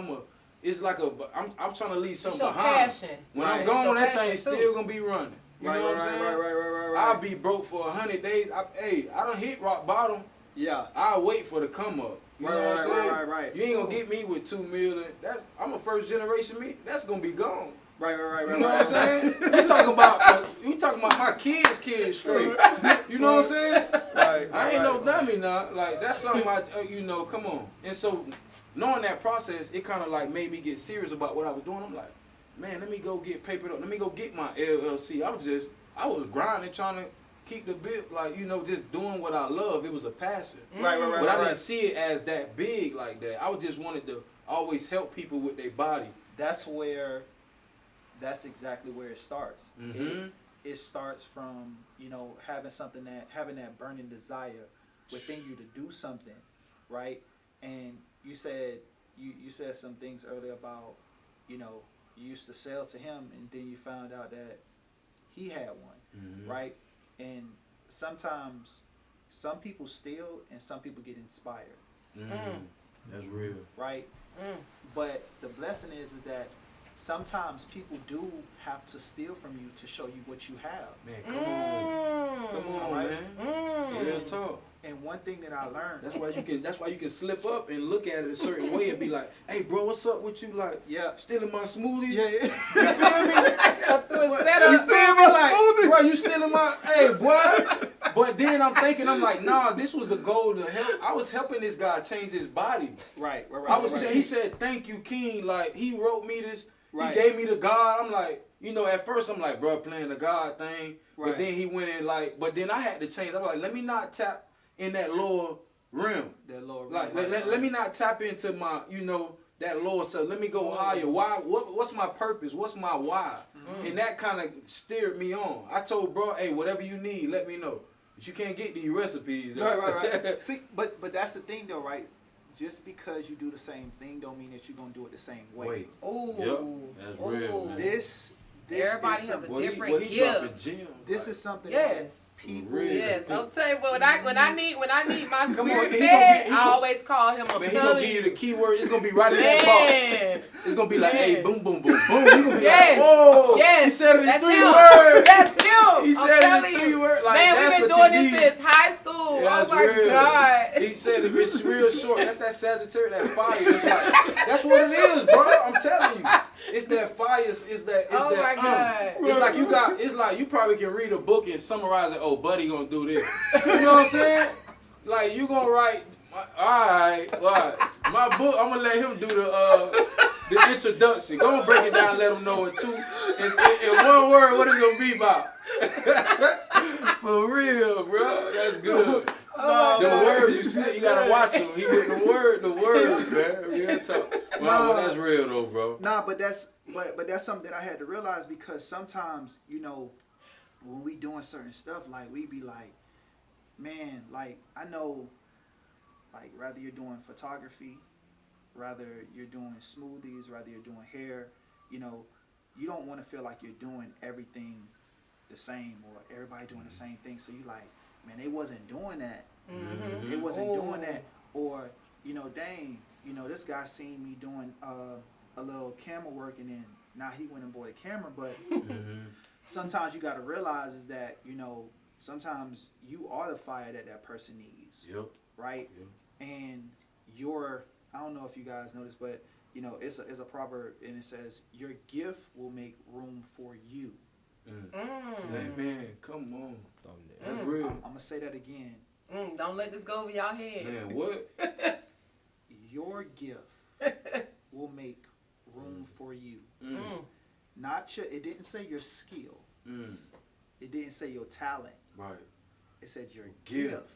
It's like I'm trying to leave something It's your behind. passion. When Right. I'm It's gone, your that passion, thing's too. still gonna be running. You know what I'm saying? Right. I'll be broke for 100 days. I done hit rock bottom. Yeah. I'll wait for the come up. You know what I'm saying? Right. You ain't gonna get me with 2 million. I'm a first generation me. That's gonna be gone. Right. You know what I'm saying? We talking about my kids straight. You know what I'm saying? Right. I ain't no dummy now. Like that's something come on. And so knowing that process, it kind of like made me get serious about what I was doing. I'm like, man, let me go get papered up. Let me go get my LLC. I was grinding, trying to keep the bit, like, just doing what I love. It was a passion. Right. But I didn't see it as that big like that. I was just wanted to always help people with their body. That's exactly where it starts. Mm-hmm. It starts from, having that burning desire within you to do something, right? And you said some things earlier about, you used to sell to him and then you found out that he had one, right? And sometimes some people steal and some people get inspired. That's real. Right? But the blessing is that sometimes people do have to steal from you to show you what you have. Man, come on, right? man. Real talk. And one thing that I learned. That's why you can slip up and look at it a certain way and be like, hey bro, what's up with you? Like, stealing my smoothie? Yeah. You feel me? You You feel me? Like, bro, you stealing my, hey boy. But then I'm like, nah, this was the goal to help. I was helping this guy change his body. Right. He said, thank you, King. Like, he wrote me this. Right. He gave me the God. I'm like, at first I'm like, bro, playing the God thing. Right. But then he went in but then I had to change. I was like, let me not tap in that lower realm. Like, let me not tap into my, that lower self. Let me go higher. Why? What's my purpose? What's my why? And that kind of steered me on. I told bro, hey, whatever you need, let me know. But you can't get these recipes. Right. See, but that's the thing though, right? Just because you do the same thing don't mean that you're gonna do it the same way. Ooh. Yep. That's real, man. This Everybody is has a something, different he gift. dropping gems, this like, is something Yes. that people. Real. Yes, I'll tell you what. When I need my Come on, spirit he fed, gonna I always call him. I'm Man, he gonna telling give you you. the keyword. It's gonna be right in that box. It's gonna be like, Man. hey, boom, boom, boom, boom. You gonna be Yes. like, whoa. Yes. He said it in That's 3 him. words. That's him. He I'm said it telling in 3 you. words. Like, Man, that's we've been what doing you this need. since high school. Yeah, Oh that's my real. God. He said if it's real short, that's that Sagittarius, that fire. It's like, that's what it is, bro. I'm telling you. It's that fire. It's that. Oh my God. It's like you probably can read a book and summarize it. Oh, buddy gonna do this. You know what I'm saying? Like you gonna write. All right. My book. I'm gonna let him do the introduction. Go and break it down. Let him know in 1 word what it's gonna be about. For real, bro. That's good. Oh The my God. words you see, you gotta watch him. He with the words, man. Real talk. Well, that's real though, bro. Nah, but that's something that I had to realize because sometimes, when we doing certain stuff, like we be like, man, like I know, like rather you're doing photography, rather you're doing smoothies, rather you're doing hair, you don't want to feel like you're doing everything the same or everybody doing the same thing. So you like, man, they wasn't doing that. Mm-hmm. They wasn't doing that. Or, you know, dang, you know, this guy seen me doing a little camera work, and then now he went and bought a camera. But sometimes you got to realize is that, you know, sometimes you are the fire that person needs. Yep. Right? Yep. And I don't know if you guys know this, but, you know, it's a proverb, and it says, your gift will make room for you. Man, come on. That's real. I'm going to say that again. Don't let this go over y'all head. Man, what? Your gift will make room for you. Not your, it didn't say your skill. It didn't say your talent. Right. It said your gift.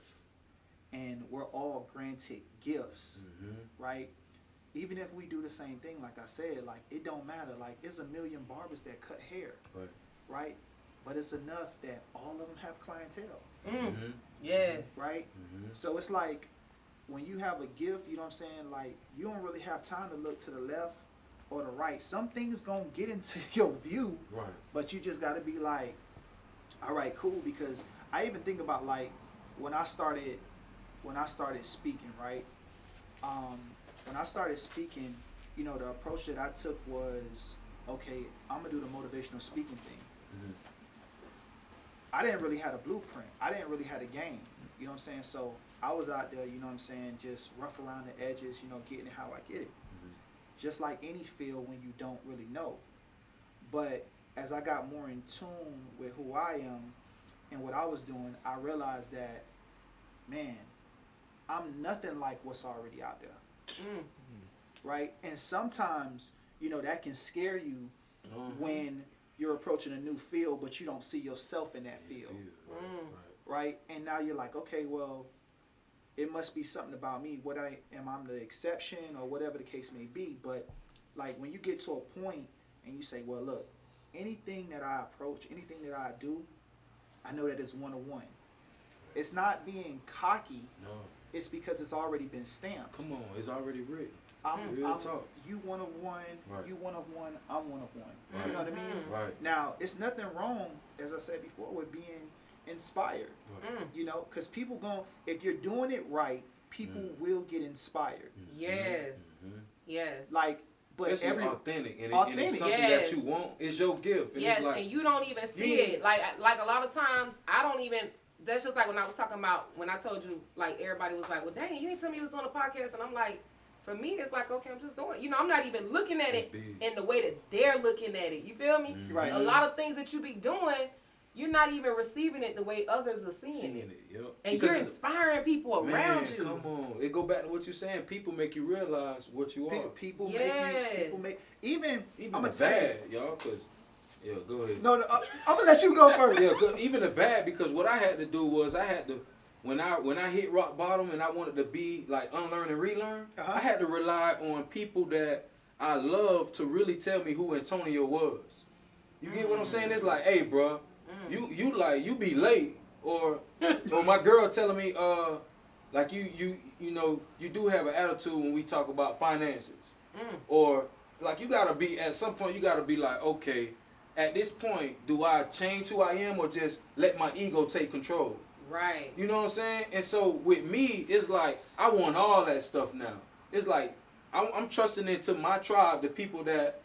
And we're all granted gifts, right? Even if we do the same thing, like I said, like, it don't matter. Like, it's a million barbers that cut hair, right? But it's enough that all of them have clientele. Yes. Right? So it's like, when you have a gift, you know what I'm saying, like, you don't really have time to look to the left or the right. Some things gonna get into your view, but you just gotta be like, all right, cool. Because I even think about, like, when I started speaking, right? When I started speaking, you know, the approach that I took was, okay, I'm gonna do the motivational speaking thing. I didn't really have a blueprint. I didn't really have a game. You know what I'm saying? So I was out there, you know what I'm saying, just rough around the edges, you know, getting it how I get it. Just like any field when you don't really know. But as I got more in tune with who I am and what I was doing, I realized that, man, I'm nothing like what's already out there. Right? And sometimes, you know, that can scare you when you're approaching a new field, but you don't see yourself in that field. Right? And now you're like, okay, well, it must be something about me. Am I the exception or whatever the case may be? But like, when you get to a point and you say, well, look, anything that I approach, anything that I do, I know that it's one-on-one. It's not being cocky. No. It's because it's already been stamped. Come on, it's already written. Real talk. You one-of-one, you one-of-one, I'm one-of-one. You know what I mean? Right. Now, it's nothing wrong, as I said before, with being inspired. You know, because people if you're doing it right, people will get inspired. Yes. Yes. Like, but it's authentic, and it's something yes. that you want. It's your gift. And yes, it's like, and you don't even see it. Like a lot of times, I don't even. That's just like when I was talking about, when I told you, like, everybody was like, well, dang, you didn't tell me you was doing a podcast. And I'm like, for me, it's like, okay, I'm just doing it. You know, I'm not even looking at it in the way that they're looking at it. You feel me? Right. A lot of things that you be doing, you're not even receiving it the way others are seeing it. Yep. And because you're inspiring people around you. Come on. It go back to what you're saying. People make you realize what you are. People yes. make even I'm gonna the bad, y'all, because, yeah, go ahead. No, I'm going to let you go first. Yeah, 'cause even the bad, because what I had to do was I had to, when I hit rock bottom and I wanted to be like unlearn and relearn, I had to rely on people that I love to really tell me who Antonio was. You get what I'm saying? It's like, hey, bro, you be late, or my girl telling me, like you know, you do have an attitude when we talk about finances, or like you gotta be at some point, you gotta be like, okay, at this point, do I change who I am or just let my ego take control? Right. You know what I'm saying? And so with me, it's like I want all that stuff now. It's like I'm trusting into my tribe, the people that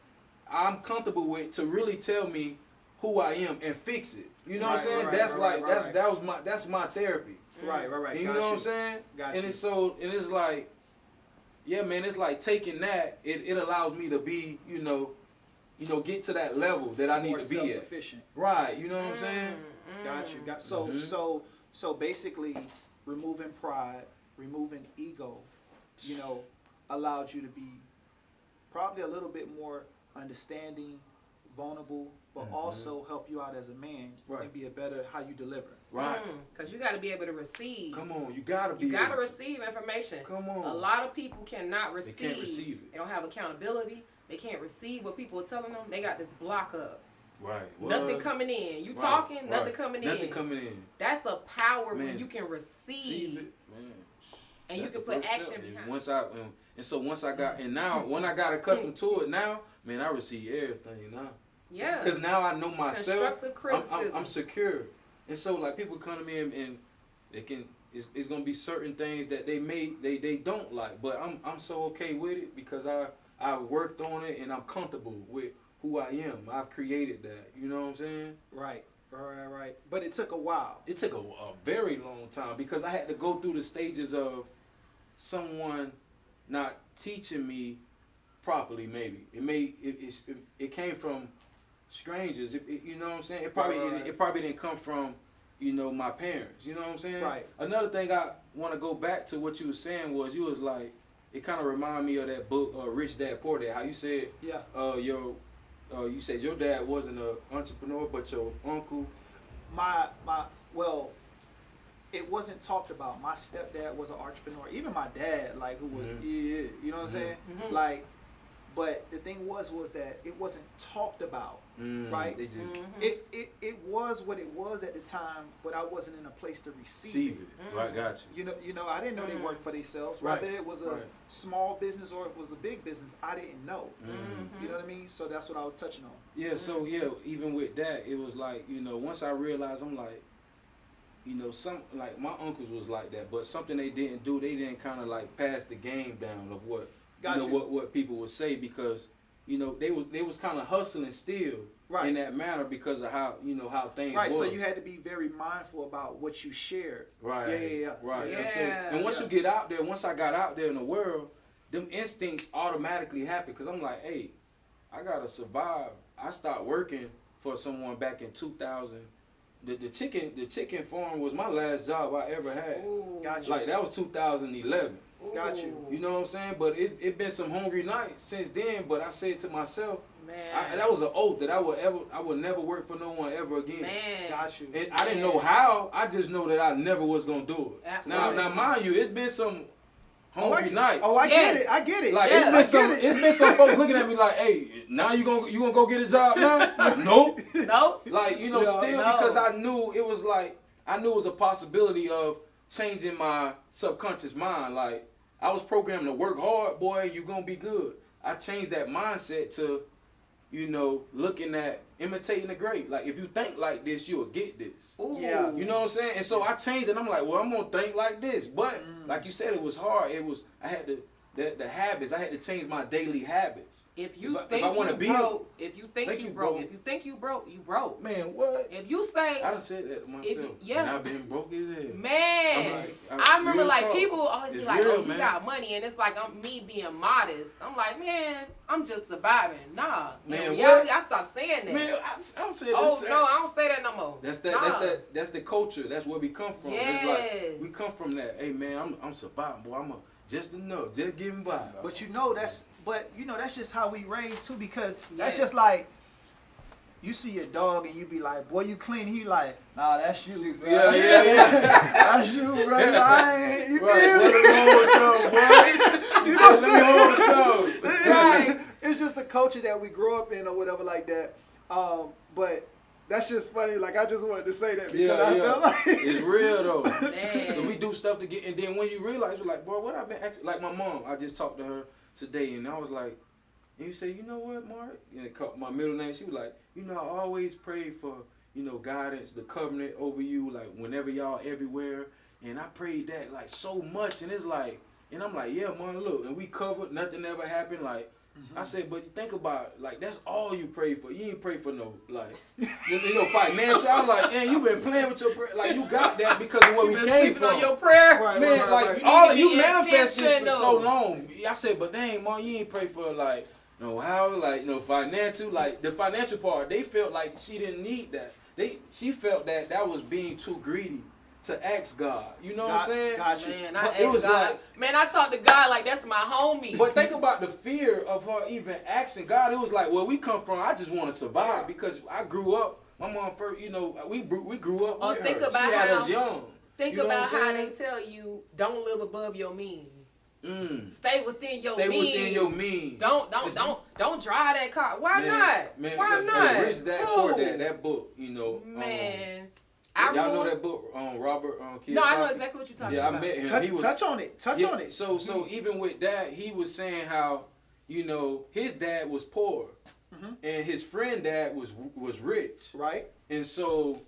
I'm comfortable with, to really tell me who I am and fix it. You know what I'm saying? That's my therapy. Right. And you know what I'm saying? And it's like, yeah, man, it's like taking that, it allows me to be, you know, get to that level that I need to be at. More self-sufficient. Right, you know what I'm saying? Got you. So basically, removing pride, removing ego, you know, allowed you to be probably a little bit more understanding, vulnerable, but also help you out as a man and be a better how you deliver. Right. Because you got to be able to receive. Come on, you got to be. You got to receive information. Come on. A lot of people cannot receive. They can't receive it. They don't have accountability. They can't receive what people are telling them. They got this block up. Right. Nothing coming in. You talking, nothing coming in. Nothing coming in. That's a power Man. when you can receive. It, man. And That's you can the put first action step. behind it. So once I got, and now when I got accustomed to it now, man, I receive everything now. Yeah. Because now I know myself. Constructive criticism. I'm secure. And so like people come to me and they can it's gonna be certain things that they don't like, but I'm so okay with it because I worked on it and I'm comfortable with who I am. I've created that. You know what I'm saying? Right. But it took a while. It took a very long time because I had to go through the stages of someone not teaching me properly. Maybe it came from strangers. You know what I'm saying? It probably didn't come from my parents. You know what I'm saying? Right. Another thing I want to go back to what you were saying was you was like it kind of reminded me of that book Rich Dad Poor Dad. How you said you said your dad wasn't an entrepreneur, but your uncle. Well, it wasn't talked about. My stepdad was an entrepreneur. Even my dad, like who was, you know what I'm saying? Mm-hmm. Like, but the thing was that it wasn't talked about, right? They just It was what it was at the time, but I wasn't in a place to receive it. Right, got you. You know, I didn't know they worked for themselves. Right. Whether it was a small business or if it was a big business, I didn't know. You know what I mean? So that's what I was touching on. Yeah, so even with that, it was like, once I realized, I'm like, some like my uncles was like that, but something they didn't do, they didn't kind of like pass the game down of what what people would say because they was kind of hustling still in that manner because of how how things right. was. So you had to be very mindful about what you shared. Right. Right. Yeah. And once you get out there, once I got out there in the world, them instincts automatically happen because I'm like, hey, I gotta survive. I started working for someone back in 2000. The chicken farm was my last job I ever had. Ooh. Got you. Like that was 2011. Got you. You know what I'm saying? But it been some hungry nights since then. But I said to myself, Man. that was an oath that I would never work for no one ever again. Man. Got you. And I didn't know how. I just know that I never was gonna do it. Absolutely. Now mind you, it's been some hungry nights. Oh, I Yes. get it. I get it. Like Yeah, it's been some folks looking at me like, hey, now you gonna go get a job now? Nope. Nope. Like No. because I knew it was a possibility of changing my subconscious mind. Like I was programmed to work hard, boy, you gonna be good. I changed that mindset to, looking at imitating the great. Like if you think like this, you'll get this. Ooh. Yeah. You know what I'm saying? And so I changed it. I'm like, well, I'm gonna think like this. But like you said, it was hard. I had the habits. I had to change my daily habits. If you If think I wanna you be broke, if you think Thank you you, broke, bro. if you think you broke, you broke. Man, what? If you say, I done said that to myself. yeah. And I've been broke as hell. man, I'm I remember real like talk. people always be It's like, real, oh, you man. got money, and it's like me being modest. I'm like, man, I'm just surviving. Nah, Man, in reality, what? I stopped saying that. Man, I said Oh this. no, I don't say that no more. That's the culture. That's where we come from. Yes. It's like we come from that. Hey man, I'm surviving, boy. I'm just enough, just getting by. But that's just how we raised too, because that's Yeah. just like you see your dog and you be like, boy, you clean. He like, nah, that's you, bro. Yeah. That's you, bro. I ain't. You Right. feel Let me? me hold some, boy. You know what I'm Let me hold some. It's like, it's just the culture that we grow up in or whatever like that. But that's just funny. Like I just wanted to say that because I felt like It's real though. Man. So we do stuff to get, and then when you realize, you're like, boy, what I've been asking. Like my mom, I just talked to her today, and I was like, and you say, you know what, Mark? And it called my middle name. She was like, I always pray for, guidance, the covenant over you, like whenever y'all everywhere. And I prayed that like so much, and it's like, and I'm like, yeah, Mom, look, and we covered, nothing ever happened, like. I said, but think about it, like that's all you pray for. You ain't pray for no like, financial. I was like, man, you been playing with your prayer. Like you got that because of where we Been came sleeping on from. your prayer. Right. Man, like You all need of to you be manifest this for intentional. so long. I said, but dang, Mom, you ain't pray for like financial, like the financial part. They felt like she didn't need that. She felt that was being too greedy to ask God. You know what I'm saying? Got you. Man, But I it asked was God. like- Man, I talk to God like that's my homie. But think about the fear of her even asking God. It was like, where we come from, I just want to survive because I grew up. My mom first, we grew up with think her. about she had how- us young. Think You know about what I'm how they saying? tell you don't live above your means. Mm. Stay within your Stay means. within your means. Don't drive that car. Why not? Man, Why not? Rich Dad Who? Poor Dad, that book, Man, y'all know remember- that book, Robert Kiyosaki? No, I know exactly what you're talking Yeah, I about. met him. touch, He was, touch on it. Touch on it. So even with that, he was saying how, his dad was poor, and his friend dad was rich, Right. and so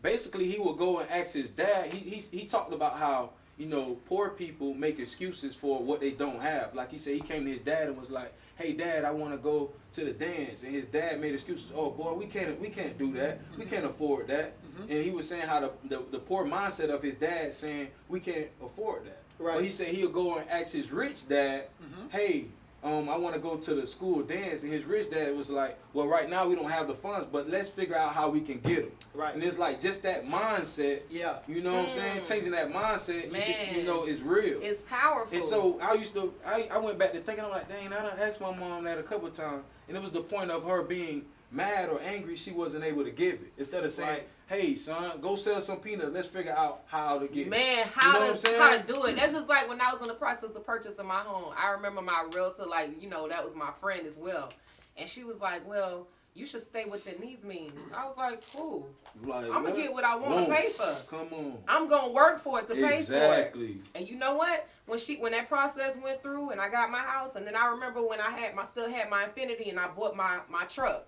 basically he would go and ask his dad. He talked about how, you know, poor people make excuses for what they don't have. Like he said, he came to his dad and was like, "Hey Dad, I want to go to the dance," and his dad made excuses. "Oh boy, we can't do that. We can't afford that." And he was saying how the poor mindset of his dad, saying we can't afford that. Right. But he said he'll go and ask his rich dad, "Hey, I want to go to the school dance," and his rich dad was like, "Well, right now we don't have the funds, but let's figure out how we can get them." Right. And it's like just that mindset. Yeah. You know what I'm saying? Changing that mindset, Man. you know, is real. It's powerful. And so I went back to thinking, I'm like, dang, I done asked my mom that a couple of times, and it was the point of her being mad or angry she wasn't able to give it. Instead of saying, Right. "Hey son, go sell some peanuts, let's figure out how to get it." Man, You know what I'm saying? how to do it. That's just like when I was in the process of purchasing my home. I remember my realtor, like, you know, that was my friend as well. And she was like, "Well, you should stay within these means." I was like, "Cool. Like, I'm going to get what I want to pay for. Come on. I'm going to work for it to pay for it." Exactly. And you know what? When that process went through and I got my house, and then I remember when I still had my Infinity and I bought my truck.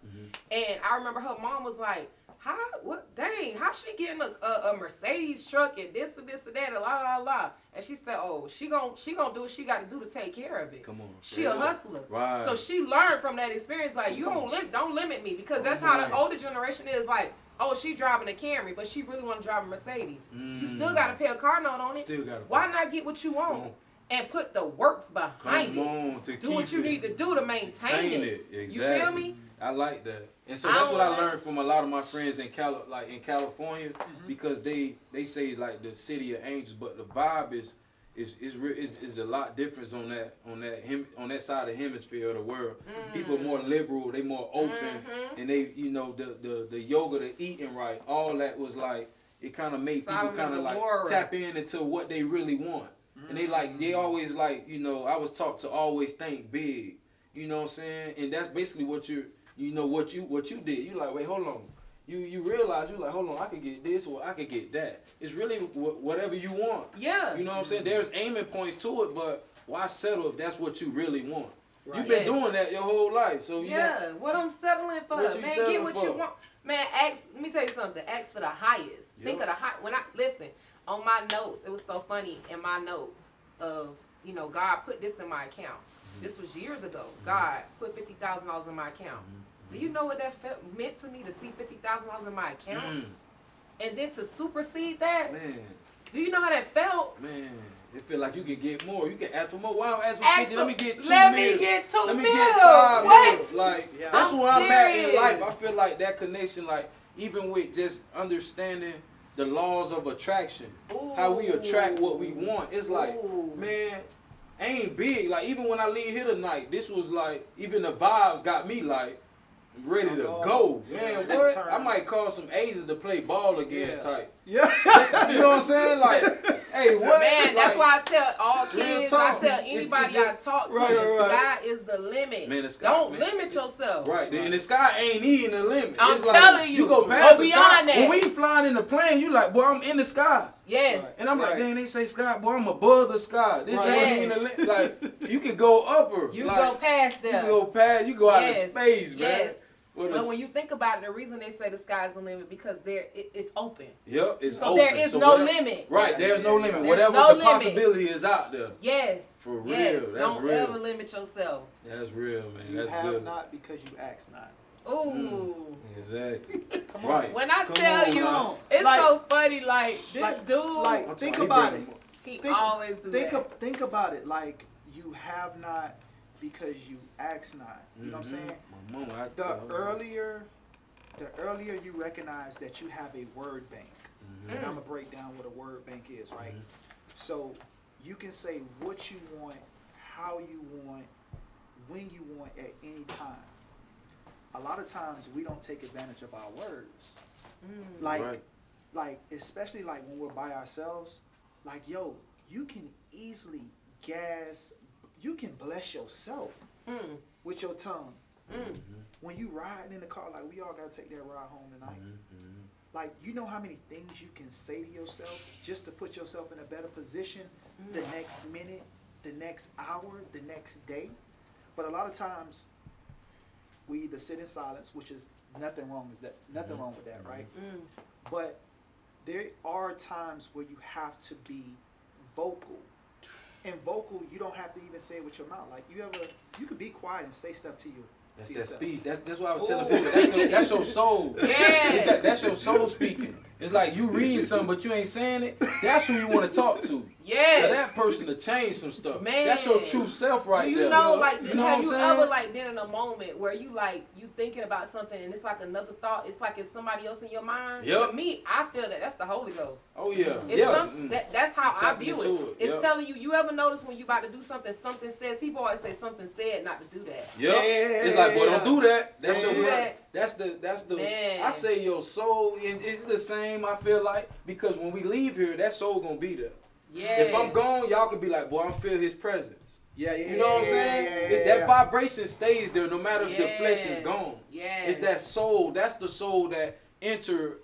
And I remember her mom was like, how's she getting a Mercedes truck and this and that and la la la. And she said, "Oh, she gonna do what she got to do to take care of it. Come on. She a hustler." Right. So she learned from that experience, like, you don't limit me, because that's how the older generation is, like, "Oh, she driving a Camry, but she really want to drive a Mercedes." You still got to pay a car note on it. Still gotta Why pay. not get what you want and put the works behind Come it? on, to Do what keep you it. need to do to maintain it. Exactly. You feel me? I like that. And so I that's don't what I like- learned from a lot of my friends in California, because they say like the city of angels, but the vibe is a lot different on that side of the hemisphere of the world. People are more liberal, they more open, and they, you know, the yoga, the eating right, all that was like, it kind of made people Sodom kind of and like Gomorrah. tap into what they really want. And they always like, you know, I was taught to always think big. You know what I'm saying? And that's basically what you did. You like, wait, hold on. You realize, you like, hold on, I could get this or I could get that. It's really whatever you want. Yeah. You know what I'm saying? There's aiming points to it, but why settle if that's what you really want? Right. You've been Yes. doing that your whole life. So you Yeah, what I'm settling for, What you man. settling Get what you for? want, man. Let me tell you something. Ask for the highest. Think of the high. Listen on my notes, it was so funny in my notes of, you know, God put this in my account. This was years ago. God put $50,000 in my account. Do you know what that meant to me, to see $50,000 in my account, and then to supersede that? Man, Do you know how that felt? man. It feel like you can get more. You can ask for more. Why don't I ask for Ask 50? Let me get 2 Let mil. me get 2 Let me mil. get 5 What? mil. Like, Yeah. that's I'm where I'm at in serious. life. I feel like that connection, like, even with just understanding the laws of attraction, how we attract what we want. It's like, Ooh. man, I ain't big. Like, even when I leave here tonight, this was like, even the vibes got me like, ready to go. Man, Yeah. what? Turn. I might call some Asians to play ball again Yeah. type. Yeah. You know what I'm saying? Like, hey, what? Man, that's Like, why I tell all Real kids, I talk. tell It's anybody just- I talk to, Right, the right. sky is the limit. Man, the sky, Don't man. limit yourself. Right, and the sky ain't even the limit. I'm It's like, telling you, go past go the sky. beyond that. When we flying in the plane, you like, boy, I'm in the sky. Yes. Right. And I'm like, Right. dang, they say sky, boy, I'm above the sky. This Right. ain't even the limit. Like, you can go upper. You like, go past You them. can go past, you go out Yes. of space, man. Yes. What But is- when you think about it, the reason they say the sky's the limit, because it's open. Yep, it's So open. there is So no whatever- limit. Right, there's no limit. There's Whatever no the limit. possibility is out there. Yes. For real, Yes. that's Don't real. ever limit yourself. That's real, man. You That's have good. not because you ask not. Ooh. Exactly. Come on. Right. When I Come tell on, you, now. it's Like- so funny. Like this like- dude, like- I'm Think talking- about he it. bring them he think- always do that. Think about it. Like, you have not because you ask not. You know what I'm saying? My mama, I The tell her. earlier you recognize that you have a word bank. Mhm. And I'm gonna break down what a word bank is, right? So you can say what you want, how you want, when you want, at any time. A lot of times we don't take advantage of our words. Like, Right. like especially like when we're by ourselves, like, yo, you can easily you can bless yourself Mm. with your tongue. Mm. When you riding in the car, like, we all gotta take that ride home tonight. Mhm. Like, you know how many things you can say to yourself just to put yourself in a better position the next minute, the next hour, the next day? But a lot of times we either sit in silence, which is nothing wrong with that, right? But there are times where you have to be vocal. And vocal, you don't have to even say it with your mouth. Like you could be quiet and say stuff to you. That's that speech. That's what I was telling people. That's your soul. Yeah. That's your soul speaking. It's like you read something, but you ain't saying it. That's who you want to talk to. Yeah. For that person to change some stuff. Man. That's your true self right Do you there. know, like, you know have what you I'm saying? ever, like, been in a moment where you, like, you thinking about something and it's like another thought? It's like it's somebody else in your mind? Yep. To me, I feel that that's the Holy Ghost. Oh, yeah. It's that's how I Tapping view into it. it. It's Yep. telling you, you ever notice when you about to do something, something says, people always say something said not to do that. Yep. It's like, boy, don't do that. That's Don't your do that. That's the Man. I say your soul, and it's the same, I feel like, because when we leave here, that soul gonna be there. Yeah. If I'm gone, y'all can be like, boy, I feel his presence. Yeah. You know what I'm saying? That vibration stays there no matter if the flesh is gone. Yeah. It's that soul. That's the soul that enter,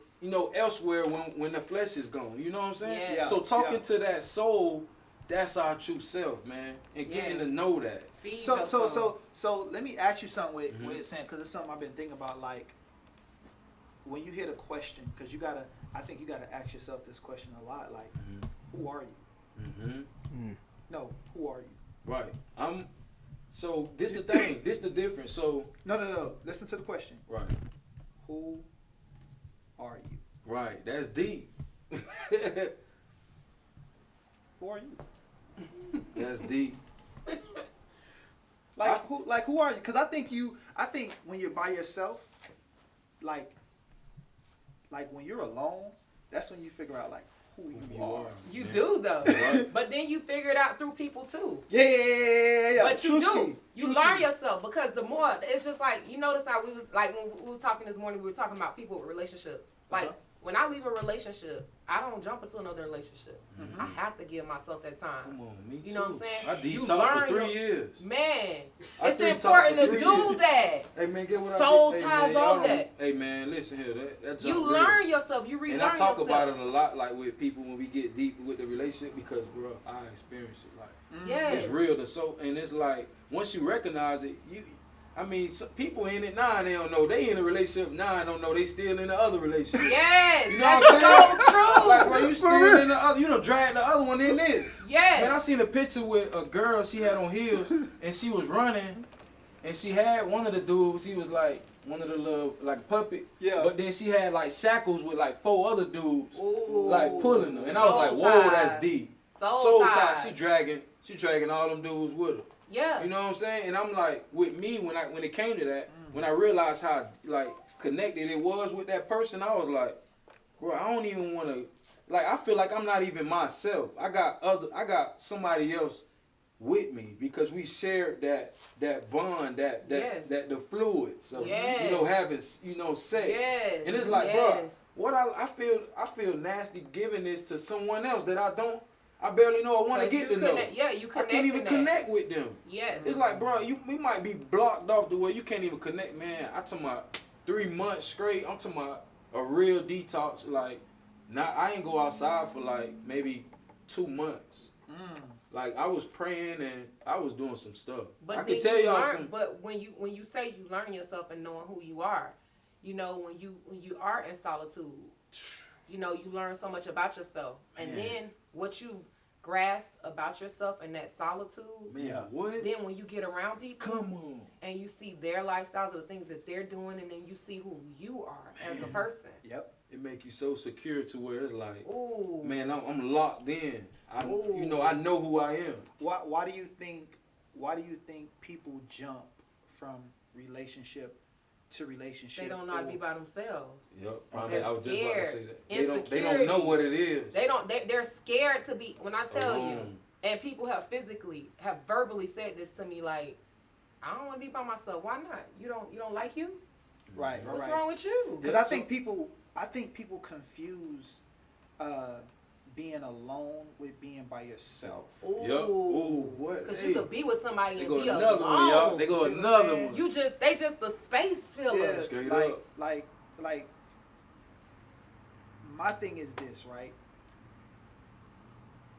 elsewhere when the flesh is gone. You know what I'm saying? Yeah. So talking to that soul, that's our true self, man. And getting to know that. Feed your soul. So let me ask you something with it saying, because it's something I've been thinking about, like when you hit a question, because I think you gotta ask yourself this question a lot, like, who are you? No, who are you? Right. So this the thing. This the difference. So No. Listen to the question. right. Who are you? Right. That's deep. Who are you? That's deep. Who are you? Because I think when you're by yourself, like when you're alone, that's when you figure out like who you are. You man. do though, Right. but then you figure it out through people too. Yeah. But you do. You True learn speak. yourself, because the more it's just like, you notice how we was like when we were talking this morning, we were talking about people with relationships. Like when I leave a relationship, I don't jump into another relationship. I have to give myself that time. Come on, me You know what I'm too. saying? I You detox for learn 3 years. Man, I it's detox important for to 3 do years. that. Hey man, get what Soul I did. ties Hey, man, all y'all don't- that. Hey man, listen here. That You jump learn real. yourself. You relearn And I talk yourself. about it a lot, like with people when we get deep with the relationship, because bro, I experience it. Like Yes. it's real. The soul, and it's like once you recognize it, some people in it now, they don't know they in a relationship now, don't know they still in the other relationship. Yes, You know that's what I'm saying? so true. Like, bro, you still in the other, you done dragged the other one in this. Yes. Man, I seen a picture with a girl, she had on heels, and she was running, and she had one of the dudes, he was like, one of the little, like puppet. Yeah. But then she had like shackles with like 4 other dudes, Ooh. like pulling her. And I was like, Soul whoa, ties. that's deep. Soul ties. ties. She dragging all them dudes with her. Yeah. You know what I'm saying? And I'm like, with me, when it came to that, when I realized how like connected it was with that person, I was like, bro, I don't even want to. Like, I feel like I'm not even myself. I got somebody else with me, because we shared that bond, that the fluids of having sex. Yes. And it's like, Yes. bro, what I feel nasty giving this to someone else that I barely know or want to get to know. Yeah, you I connect. can't even connect with them. Yes. It's like, bro, we might be blocked off the way you can't even connect, man. I'm talking about 3 months straight. I'm talking about a real detox. Like, I ain't go outside for like maybe 2 months. Like, I was praying and I was doing some stuff. But I can tell y'all some. But when you say you learn yourself and knowing who you are, when you are in solitude, you learn so much about yourself, and then what you grasp about yourself in that solitude. Man, what? Then when you get around people, Come on, and you see their lifestyles, the things that they're doing, and then you see who you are as a person. Yep. it make you so secure to where it's like, Ooh. man, I'm locked in. I Ooh. know who I am. Why do you think people jump from relationship to relationship? They don't know how to be by themselves. Yep. They're I was just about to say that. scared. They don't know what it is. They're scared to be, when I tell you, Alone. and people have verbally said this to me, like, I don't want to be by myself. Why not? You don't like you? Right. What's wrong with you? Because I think people confuse being alone with being by yourself. Ooh. Yep. Ooh, what? Because Hey. you could be with somebody They and go be another alone. one, y'all. They go See what I'm another saying? one. They just a space filler. Yeah, Straight like, up. like my thing is this, right?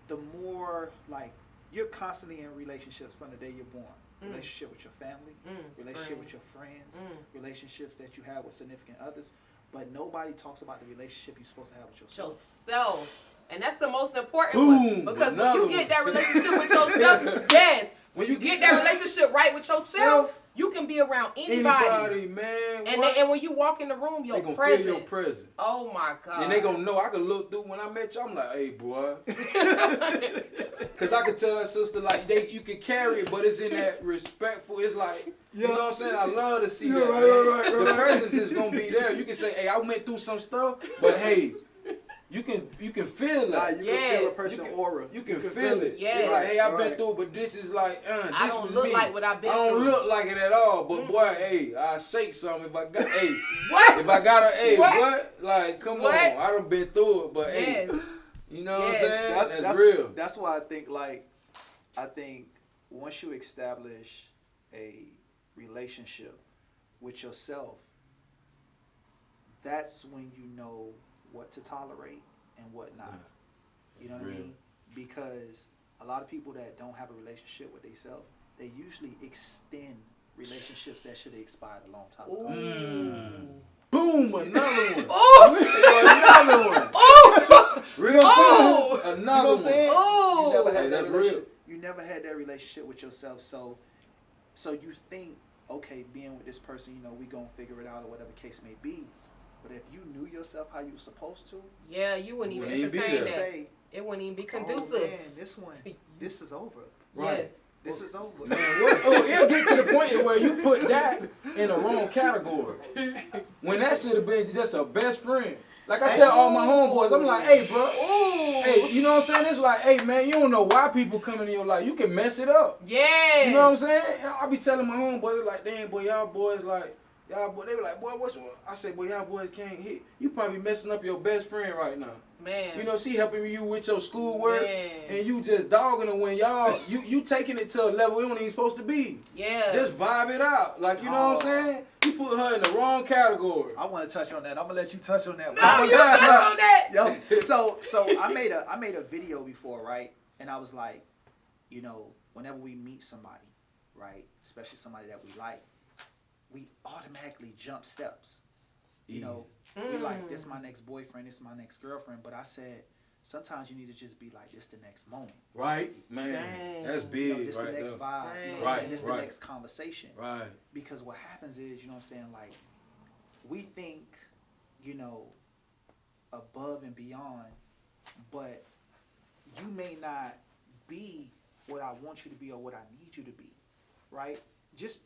The more, like, you're constantly in relationships from the day you're born. relationship with your family, relationship with your friends, relationships that you have with significant others. But nobody talks about the relationship you're supposed to have with yourself. And that's the most important Boom, one. Because when another you get that relationship with yourself, yes, when you get that relationship right with yourself, you can be around anybody. Man. And when you walk in the room, they gonna presence. feel your presence. Oh my God. And they gonna know. I could look through when I met you. I'm like, hey, boy. Cause I could tell her sister like you can carry it, but it's in that respectful. It's like you know what I'm saying. I love to see that. Right. The presence is gonna be there. You can say, hey, I went through some stuff, but hey. You can feel that. You can feel a person's aura. You can feel it. Yes. It's like, hey, I've been through, but this is like, this I don't was look me. like what I've been I through. don't look like it at all. But boy, hey, I shake something if I got, hey, What? if I got a, hey, What? Like, come What? on, I done been through it, but Yes. hey, you know Yes. what I'm saying? That's real. That's why I think once you establish a relationship with yourself, that's when you know what to tolerate and what not. You know what I mean? Because a lot of people that don't have a relationship with themselves, they usually extend relationships that should have expired a long time ago. Boom, another one. Oh! Another one. Oh! Real Oh! talk. Another You know what I'm saying? Oh! You never had that that's relationship. You never had that relationship with yourself, so you think, okay, being with this person, we gonna figure it out or whatever case may be. But if you knew yourself how you were supposed to, Yeah, you wouldn't even Wouldn't even be entertain there. that. say, It wouldn't even be oh conducive. man, this is over. Right. Yes. This is over. Man, it'll get to the point where you put that in the wrong category. When that should have been just a best friend. Like I tell all my homeboys, I'm like, hey, bro. Ooh. Hey, you know what I'm saying? It's like, hey, man, you don't know why people come into your life. You can mess it up. Yeah. You know what I'm saying? I be telling my homeboys, they're like, damn, boy, y'all boys like, they were like, boy, what's wrong? I said, boy, y'all boys can't hit. You probably messing up your best friend right now. Man. You know, she helping you with your schoolwork, Man. and you just dogging her when y'all, you taking it to a level it don't even supposed to be. Yeah. Just vibe it out. Like, you know what I'm saying? You put her in the wrong category. I want to touch on that. I'm gonna let you touch on that. No, you touch on that. Yo, so I made a video before, right? And I was like, whenever we meet somebody, right, especially somebody that we like, we automatically jump steps. We like, this is my next boyfriend, this is my next girlfriend. But I said, sometimes you need to just be like, this the next moment. Right, man. Dang. That's big, This right the next there. vibe. Dang. Right, This right. the next conversation. Right. Because what happens is, like, we think, above and beyond, but you may not be what I want you to be or what I need you to be, right? Just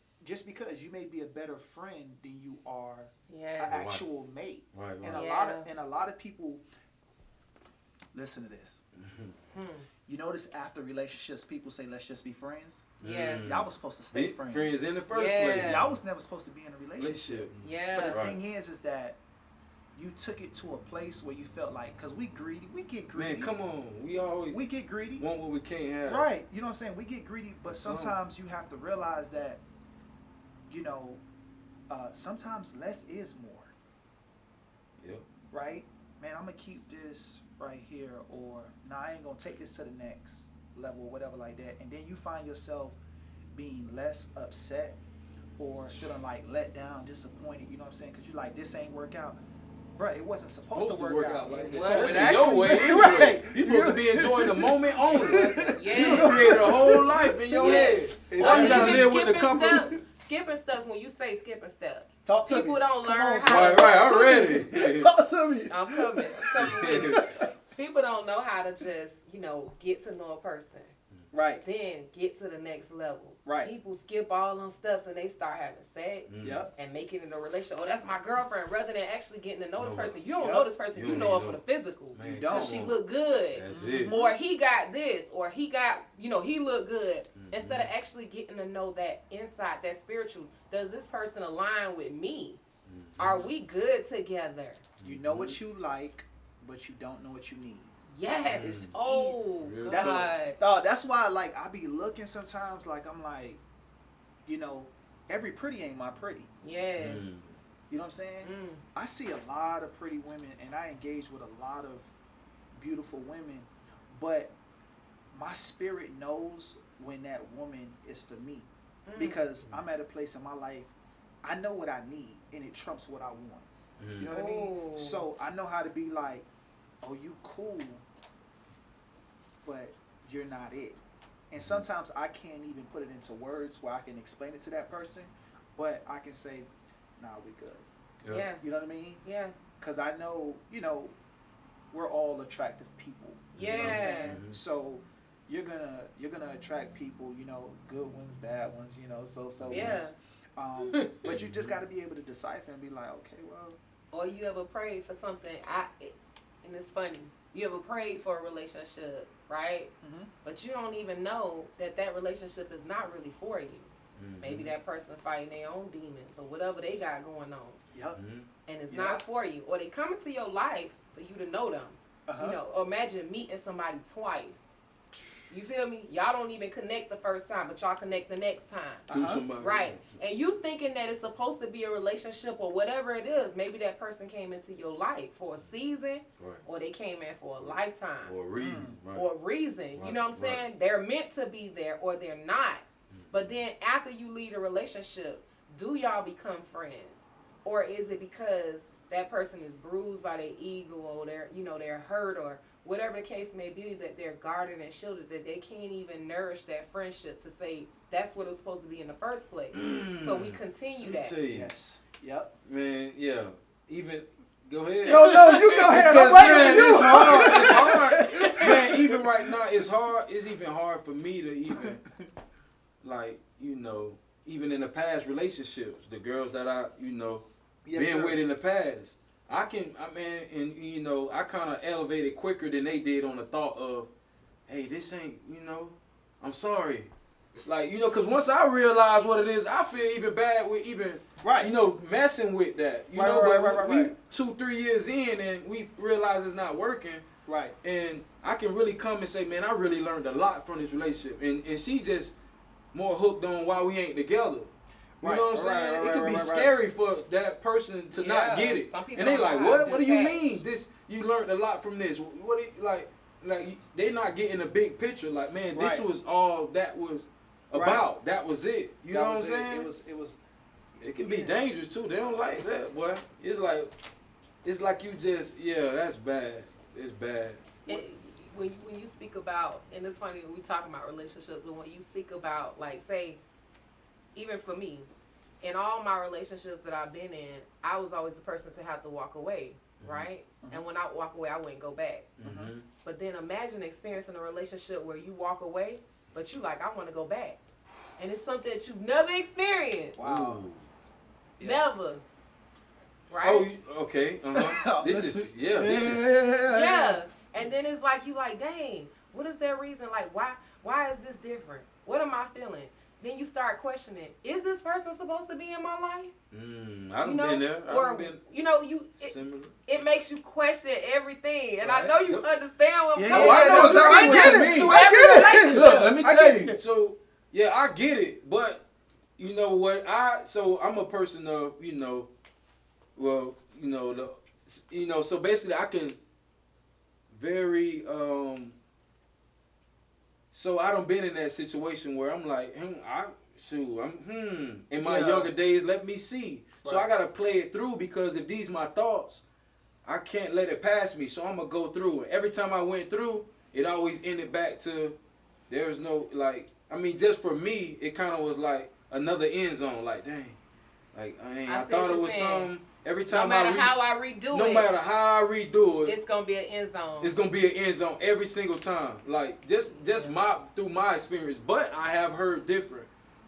because you may be a better friend than you are an Yeah. actual mate. Right, And right. a lot of people listen to this. You notice after relationships, people say, let's just be friends. Yeah. Y'all was supposed to stay Be friends. friends in the first Yeah. place. Y'all was never supposed to be in a relationship. Yeah. But the Right. thing is that you took it to a place where you felt like, because we greedy, we get greedy. Man, come on. We always We get greedy. want what we can't have. Right. You know what I'm saying? We get greedy, but Some. sometimes you have to realize that, sometimes less is more. Yep. Right? Man, I'm going to keep this right here, or, nah, I ain't going to take this to the next level or whatever like that. And then you find yourself being less upset or feeling like let down, disappointed, you know what I'm saying? Because you like, this ain't work out. Bruh, it wasn't supposed to work out like this. Well, So it it That's your way. actually, Anyway. right. You supposed to be enjoying the moment only. Yeah. You created a whole life in your Yeah. head. Exactly. All you gotta Even live with the skipping couple. steps. Skipping steps, when you say skipping steps, Talk to people me. don't Come learn on, how Right, to right. I'm ready. Talk to me. I'm coming with you. People don't know how to just, get to know a person. Right. Then get to the next level. Right. People skip all them steps and they start having sex Yep. and making it a relationship. Oh, that's my girlfriend. Rather than actually getting to know this No. person. You don't Yep. know this person. You You don't know her even for know. the physical. Man, You don't. Because she look good. That's it. Or he got this. Or he got, he look good. Instead of actually getting to know that inside, that spiritual. Does this person align with me? Are we good together? You know what you like, but you don't know what you need. Yes. Oh, Real That's God. that's why I be looking sometimes like I'm like, every pretty ain't my pretty. Yes. You know what I'm saying? Mm. I see a lot of pretty women and I engage with a lot of beautiful women, but my spirit knows when that woman is for me. because I'm at a place in my life, I know what I need, and it trumps what I want. You know what I mean? Ooh. So I know how to be like, oh, you cool, but you're not it. And sometimes I can't even put it into words where I can explain it to that person, but I can say, nah, we good. Yeah. You know what I mean? Yeah. Because I know, we're all attractive people. You know what I'm Yeah. saying? So you're gonna attract people, good ones, bad ones, so Yeah. ones. But you just got to be able to decipher and be like, okay, well. Or you ever prayed for something? And it's funny. You ever prayed for a relationship, right? Mm-hmm. But you don't even know that relationship is not really for you. Maybe that person fighting their own demons or whatever they got going on, Yep. and it's Yeah. not for you. Or they come into your life for you to know them. Uh-huh. Imagine meeting somebody twice. You feel me? Y'all don't even connect the first time, but y'all connect the next time. Through Uh-huh. somebody. Right. And you thinking that it's supposed to be a relationship or whatever it is. Maybe that person came into your life for a season, Right. or they came in for a lifetime, Or a reason. Right. or a reason. You Right, know what I'm saying? right. They're meant to be there or they're not. But then after you leave a relationship, do y'all become friends? Or is it because that person is bruised by their ego or they're hurt or whatever the case may be, that they're guarded and shielded, that they can't even nourish that friendship to say that's what it was supposed to be in the first place. So we continue Let me that. tell you, Yes. Yep. man. Yeah. Even go ahead. No, you go ahead. I'm Because, right man, with you. It's hard. It's hard. Man, even right now, it's hard. It's even hard for me to even, even in the past relationships, the girls that I, Yes, been sir. with in the past, I kind of elevated quicker than they did on the thought of, hey, this ain't, I'm sorry. Because once I realize what it is, I feel even bad with even, Right. messing with that. Right. We 2-3 years in and we realize it's not working. Right. And I can really come and say, man, I really learned a lot from this relationship. And she just more hooked on why we ain't together. You Right, know what I'm right, saying? right, It could be right. scary for that person to not Yeah, get it. some people And they don't like, know how to what do you detach. mean? You learned a lot from this. They not getting a big picture. Like, man, this Right. was all that was about. Right. That was it. You know what I'm saying? It was. It can be Yeah. dangerous too. They don't like that, boy. It's like you just, that's bad. It's bad. When you speak about, and it's funny when we talk about relationships, but when you speak about, like, say, even for me, in all my relationships that I've been in, I was always the person to have to walk away, right? Mhm. And when I walk away, I wouldn't go back. Mm-hmm. But then imagine experiencing a relationship where you walk away, but you like, I want to go back. And it's something that you've never experienced. Wow. Yeah. Never. Right? Oh, okay. Uh-huh. This is. Yeah. And then it's like, you like, dang, what is that reason? Like, why is this different? What am I feeling? Then you start questioning, is this person supposed to be in my life? I done been there. I Or, done been similar. it makes you question everything. And I Right. know you understand what I'm Yeah, coming yeah, I know no, exactly I what get you it. mean. I get it. Every Look, let me I tell get you. it. So, yeah, I get it. But, you know what? I'm a person of, so basically I can very, so I done been in that situation where I'm like, in my Yeah. younger days, let me see. So Right. I gotta play it through, because if these my thoughts, I can't let it pass me. So I'm gonna go through it. Every time I went through, it always ended back to, there's no, just for me, it kind of was like another end zone. Like, dang, I see thought what it you're was saying. something. Every No time matter how I redo no it, matter how I redo it, it's going to be an end zone. it's gonna be an end zone every single time. Like just through my experience. But I have heard different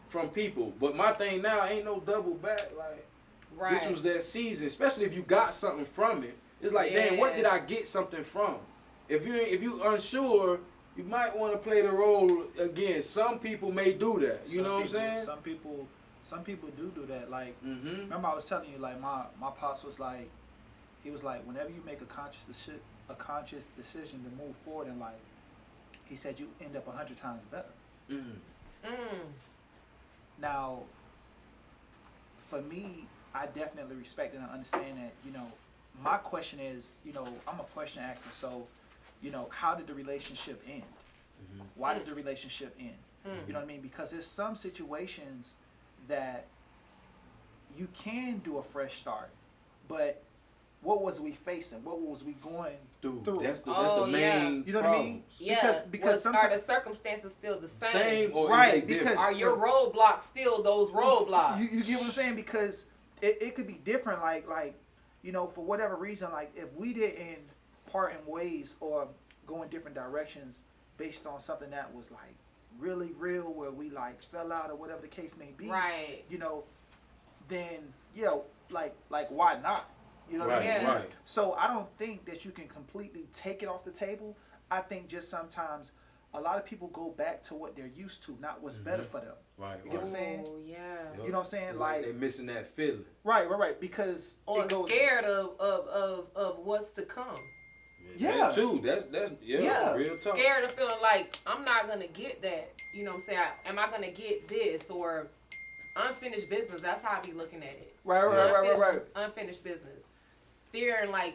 from people. But my thing now ain't no double back. Like right. this was that season, especially if you got something from it. It's like, damn, what did I get something from? If you unsure, you might want to play the role again. Some people may do that. You know what I'm saying? Some people do that. Like, Mm-hmm. remember I was telling you, like, my pops was like, he was like, whenever you make a conscious decision to move forward in life, he said you end up 100 times better. Mm-hmm. Now, for me, I definitely respect and understand that, my question is, I'm a question asker, so, how did the relationship end? Mm-hmm. Why did the relationship end? You know what I mean? Because there's some situations that you can do a fresh start, but what was we facing? What was we going through? That's the main. You know what I mean? Yeah. Because sometimes are the circumstances still the same? Same or right? is it Because different? Are your roadblocks still those roadblocks? you get what I'm saying? Because it could be different. Like you know, for whatever reason, like if we didn't part in ways or go in different directions based on something that was like really real, where we like fell out or whatever the case may be, Right. you know, then like why not? You know what I mean? Yeah. Right. So I don't think that you can completely take it off the table. I think just sometimes a lot of people go back to what they're used to, not what's better for them. Right. You get what I'm saying? Oh, yeah. You know what I'm saying? It's Like they're missing that feeling. right. Because Or it goes, scared of what's to come. Yeah. That too. That's Yeah. real talk. Scared of feeling like I'm not gonna get that. You know what I'm saying? Am I gonna get this or unfinished business? That's how I be looking at it. Right. Unfinished business. Fearing like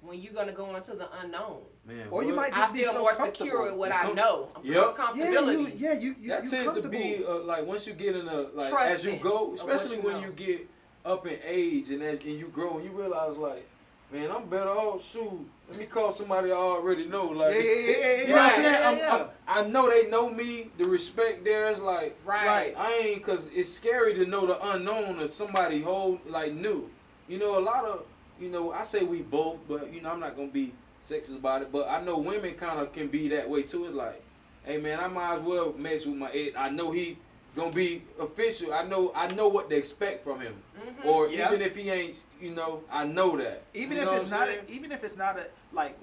when you're gonna go into the unknown. Man, Or you what? might I just be feel so more comfortable. secure with what I know. Yep. Comfortability. You That tends to be like once you get in a like as you Trusting go, of especially what you when know. you get up in age and you grow and you realize like, man, I'm better off. Shoot, let me call somebody I already know. Like, Yeah. you know what I'm saying? Yeah. I know they know me. The respect there is like, Right. I ain't, cause it's scary to know the unknown of somebody whole like new. You know, a lot of, you know, I say we both, but you know, I'm not gonna be sexist about it. But I know women kind of can be that way too. It's like, hey man, I might as well mess with my ex. I know he gonna be official. I know what to expect from him. Mm-hmm. Or Yeah. even if he ain't, you know, I know that. Even You if know it's what I'm not, saying? even if it's not a like,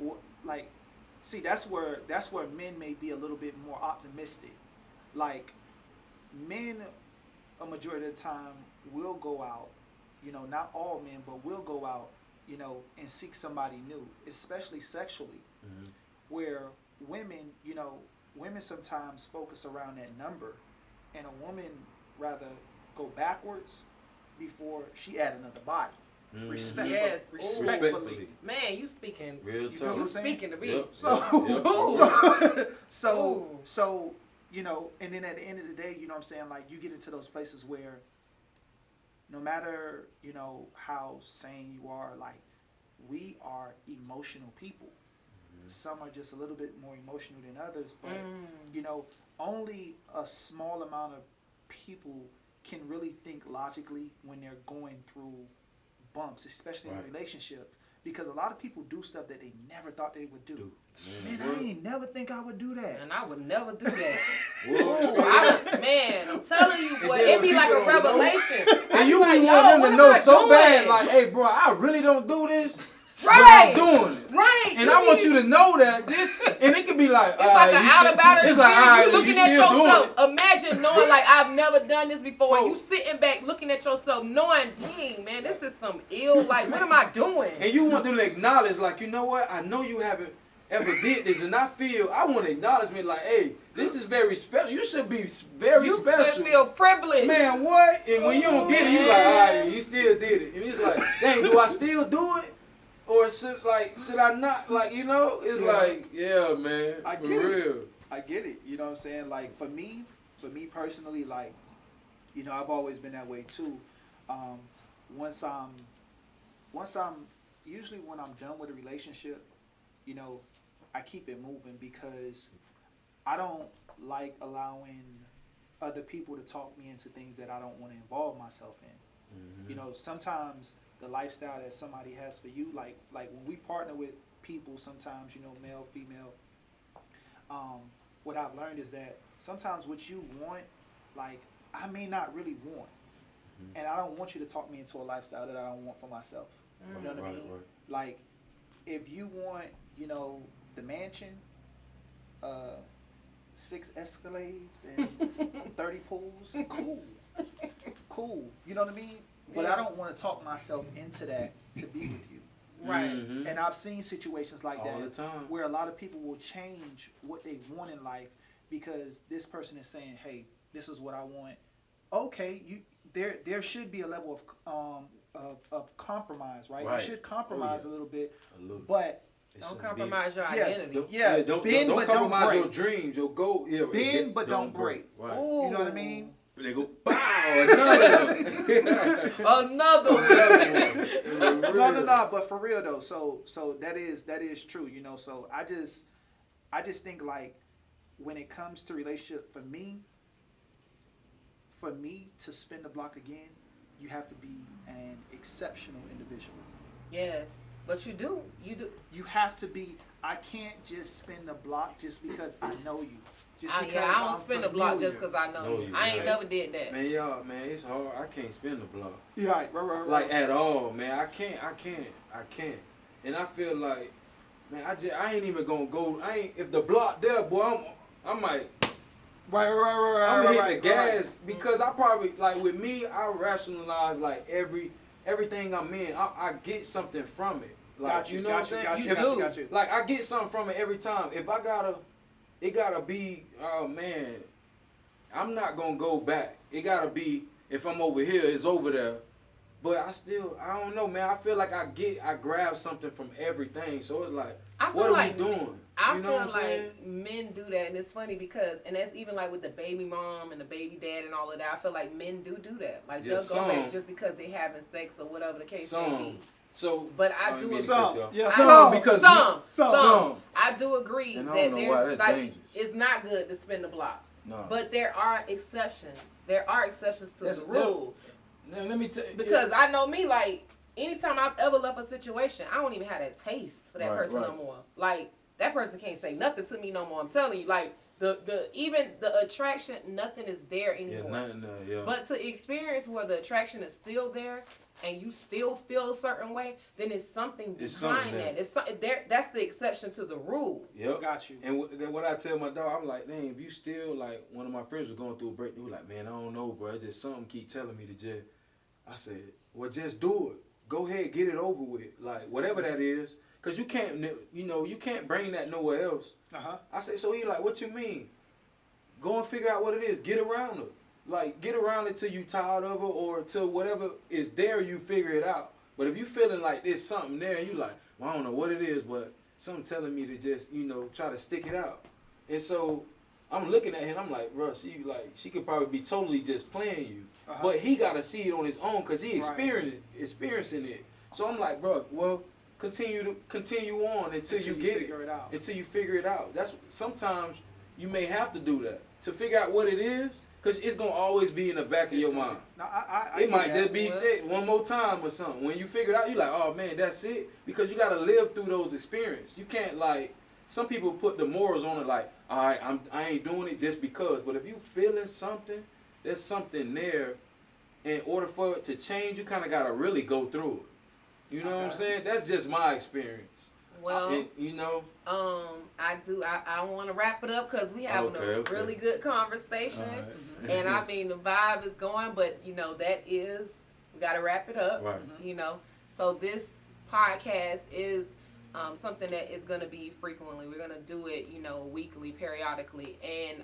see, that's where men may be a little bit more optimistic. Like, men, a majority of the time will go out. You know, not all men, but will go out. You know, and seek somebody new, especially sexually. Mhm. Where women, you know, women sometimes focus around that number, and a woman rather go backwards before she add another body. Mhm. Respectfully. Yes. Ooh. Respectfully. Man, you speaking. Real You feel what talk. I'm saying? Speaking to me. Yep. So, Ooh. so, you know, and then at the end of the day, you know what I'm saying, like you get into those places where no matter, you know, how sane you are, like we are emotional people. Some are just a little bit more emotional than others, but you know, only a small amount of people can really think logically when they're going through bumps, especially in a Right. relationship. Because a lot of people do stuff that they never thought they would do. Man, Man, I ain't never think I would do that. And I would never do that. Well, Man, I'm telling you, boy, then it'd be when like a people don't know- revelation. and you like, be yo, wanting what to am know I so doing? bad, like, hey, bro, I really don't do this, but Right. I'm doing it. Right. And I want you to know that this, and it could be like, It's like an out about it. It's like, all right, you well, you looking at still doing yourself. it. Imagine knowing like I've never done this before. And Oh. you sitting back looking at yourself, knowing, dang, man, this is some ill. Like, what am I doing? And you want them to acknowledge, like, you know what? I know you haven't ever did this, and I want acknowledgement, like, hey, this is very special. You should be very You special. should feel privileged. Man, what? And when you don't get it, you like, all right, you still did it. And it's like, dang, do I still do it? Or should I not? Like, you know, it's Yeah. like, yeah, man, I for get it. real. I get it. You know what I'm saying? Like for me personally, like, you know, I've always been that way too. Once I'm usually when I'm done with a relationship, you know, I keep it moving because I don't like allowing other people to talk me into things that I don't want to involve myself in. Mm-hmm. You know, sometimes the lifestyle that somebody has for you, like when we partner with people, sometimes, you know, male, female, what I've learned is that sometimes what you want, like, I may not really want. Mm-hmm. And I don't want you to talk me into a lifestyle that I don't want for myself. You know what I mean? Right. Like, if you want, you know, the mansion, 6 Escalades and 30 pools, cool. You know what I mean? But I don't want to talk myself into that to be with you. Right. Mhm. And I've seen situations like All that the time. where a lot of people will change what they want in life because this person is saying, "Hey, this is what I want." Okay, there should be a level of compromise, right? Right. You should compromise Oh, yeah. a little bit, A little. but It's Don't so compromise your Yeah. identity. Don't bend but don't compromise your break. dreams, your goal. Yeah, Bend but don't break. Right. Ooh. You know what I mean? But they go, bow, another. Another one. No. But for real though, so that is true. You know, so I just think like when it comes to relationship, for me to spin the block again, you have to be an exceptional individual. Yes, but you do. You have to be. I can't just spin the block just because I know you. Just because I don't I'm spin the block just familiar. because I know you. I ain't right. never did that. Man, y'all, man, it's hard. I can't spin the block. Yeah, right. Like at all, man. I can't. And I feel like, man, I ain't even gonna go. If the block there, boy, I might. Right. I'm gonna hit the gas because I probably like with me. I rationalize like everything I'm in. I get something from it. Like Got you, know got what I'm you, saying? got you, If got you, got you. Like I get something from it every time. If it gotta be. Oh man, I'm not gonna go back. It gotta be. If I'm over here, it's over there. But I don't know, man. I feel like I grab something from everything. So it's like, what are we doing? I You know feel what I'm saying? like men do that, and it's funny because, and that's even like with the baby mom and the baby dad and all of that. I feel like men do that. Like Yeah, they'll go back some. just because they having sex or whatever the case may be. So, But I don't do mean to agree. cut you off. Yeah, Some because Some. I do agree And that I don't know why there's that's like dangerous. it's not good to spin the block. No. But there are exceptions. There are exceptions to That's- the rule. Now, let me tell you. Because I know me, like, anytime I've ever left a situation, I don't even have that taste for that Right, person no right. more. Like, that person can't say nothing to me no more. I'm telling you, like, even the attraction, nothing is there anymore. Yeah. But to experience where the attraction is still there and you still feel a certain way, then it's something It's behind something that. It's there. That's the exception to the rule. Yep. Got you. And what I tell my dog, I'm like, dang, if you still, like, one of my friends was going through a break, he was like, man, I don't know, bro. It's just something keep telling me to just, I said, well, just do it. Go ahead, get it over with. Like, whatever that is. Because you can't bring that nowhere else. Uh-huh. I said, so he like, what you mean? Go and figure out what it is. Get around it. Like, get around it till you tired of it or till whatever is there, you figure it out. But if you feeling like there's something there, you like, well, I don't know what it is, but something telling me to just, try to stick it out. And so I'm looking at him, I'm like, Russ, she could probably be totally just playing you. Uh-huh. But he got to see it on his own because he Right. experiencing it. So I'm like, bro, well, continue on until you get figure it out. Until you figure it out. That's sometimes you may have to do that to figure out what it is, because it's gonna always be in the back of your mind. No, I It might get just that. be said one more time or something. When you figure it out, you're like, oh man, that's it. Because you gotta live through those experiences. You can't like, some people put the morals on it like, all right, I ain't doing it just because. But if you feeling something, there's something there. In order for it to change, you kind of gotta really go through it. You know what I'm saying? That's just my experience. Well, And, I want to wrap it up because we having a really good conversation, All right. and I mean the vibe is going. But we got to wrap it up. Right. So this podcast is something that is going to be frequently. We're going to do it, weekly, periodically, and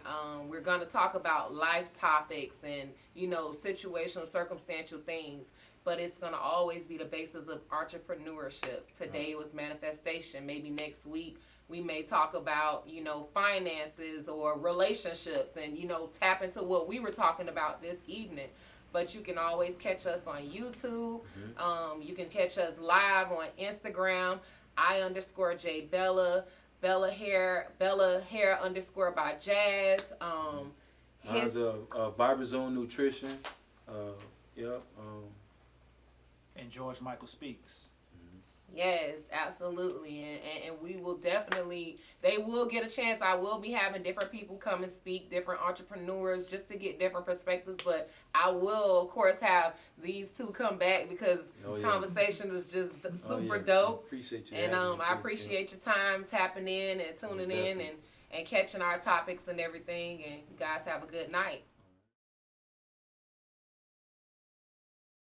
we're going to talk about life topics and situational, circumstantial things. But it's going to always be the basis of entrepreneurship. Today was manifestation. Maybe next week we may talk about, finances or relationships and, tap into what we were talking about this evening. But you can always catch us on YouTube. You can catch us live on Instagram. _Jaibella, Bella Hair _ by Jazz. Mine's Vibrazone Nutrition. And George Michael Speaks. Yes, absolutely. And we will definitely, they will get a chance. I will be having different people come and speak, different entrepreneurs, just to get different perspectives. But I will, of course, have these two come back because conversation is just super dope. Appreciate you. And I appreciate your time tapping in and tuning in and catching our topics and everything. And you guys have a good night.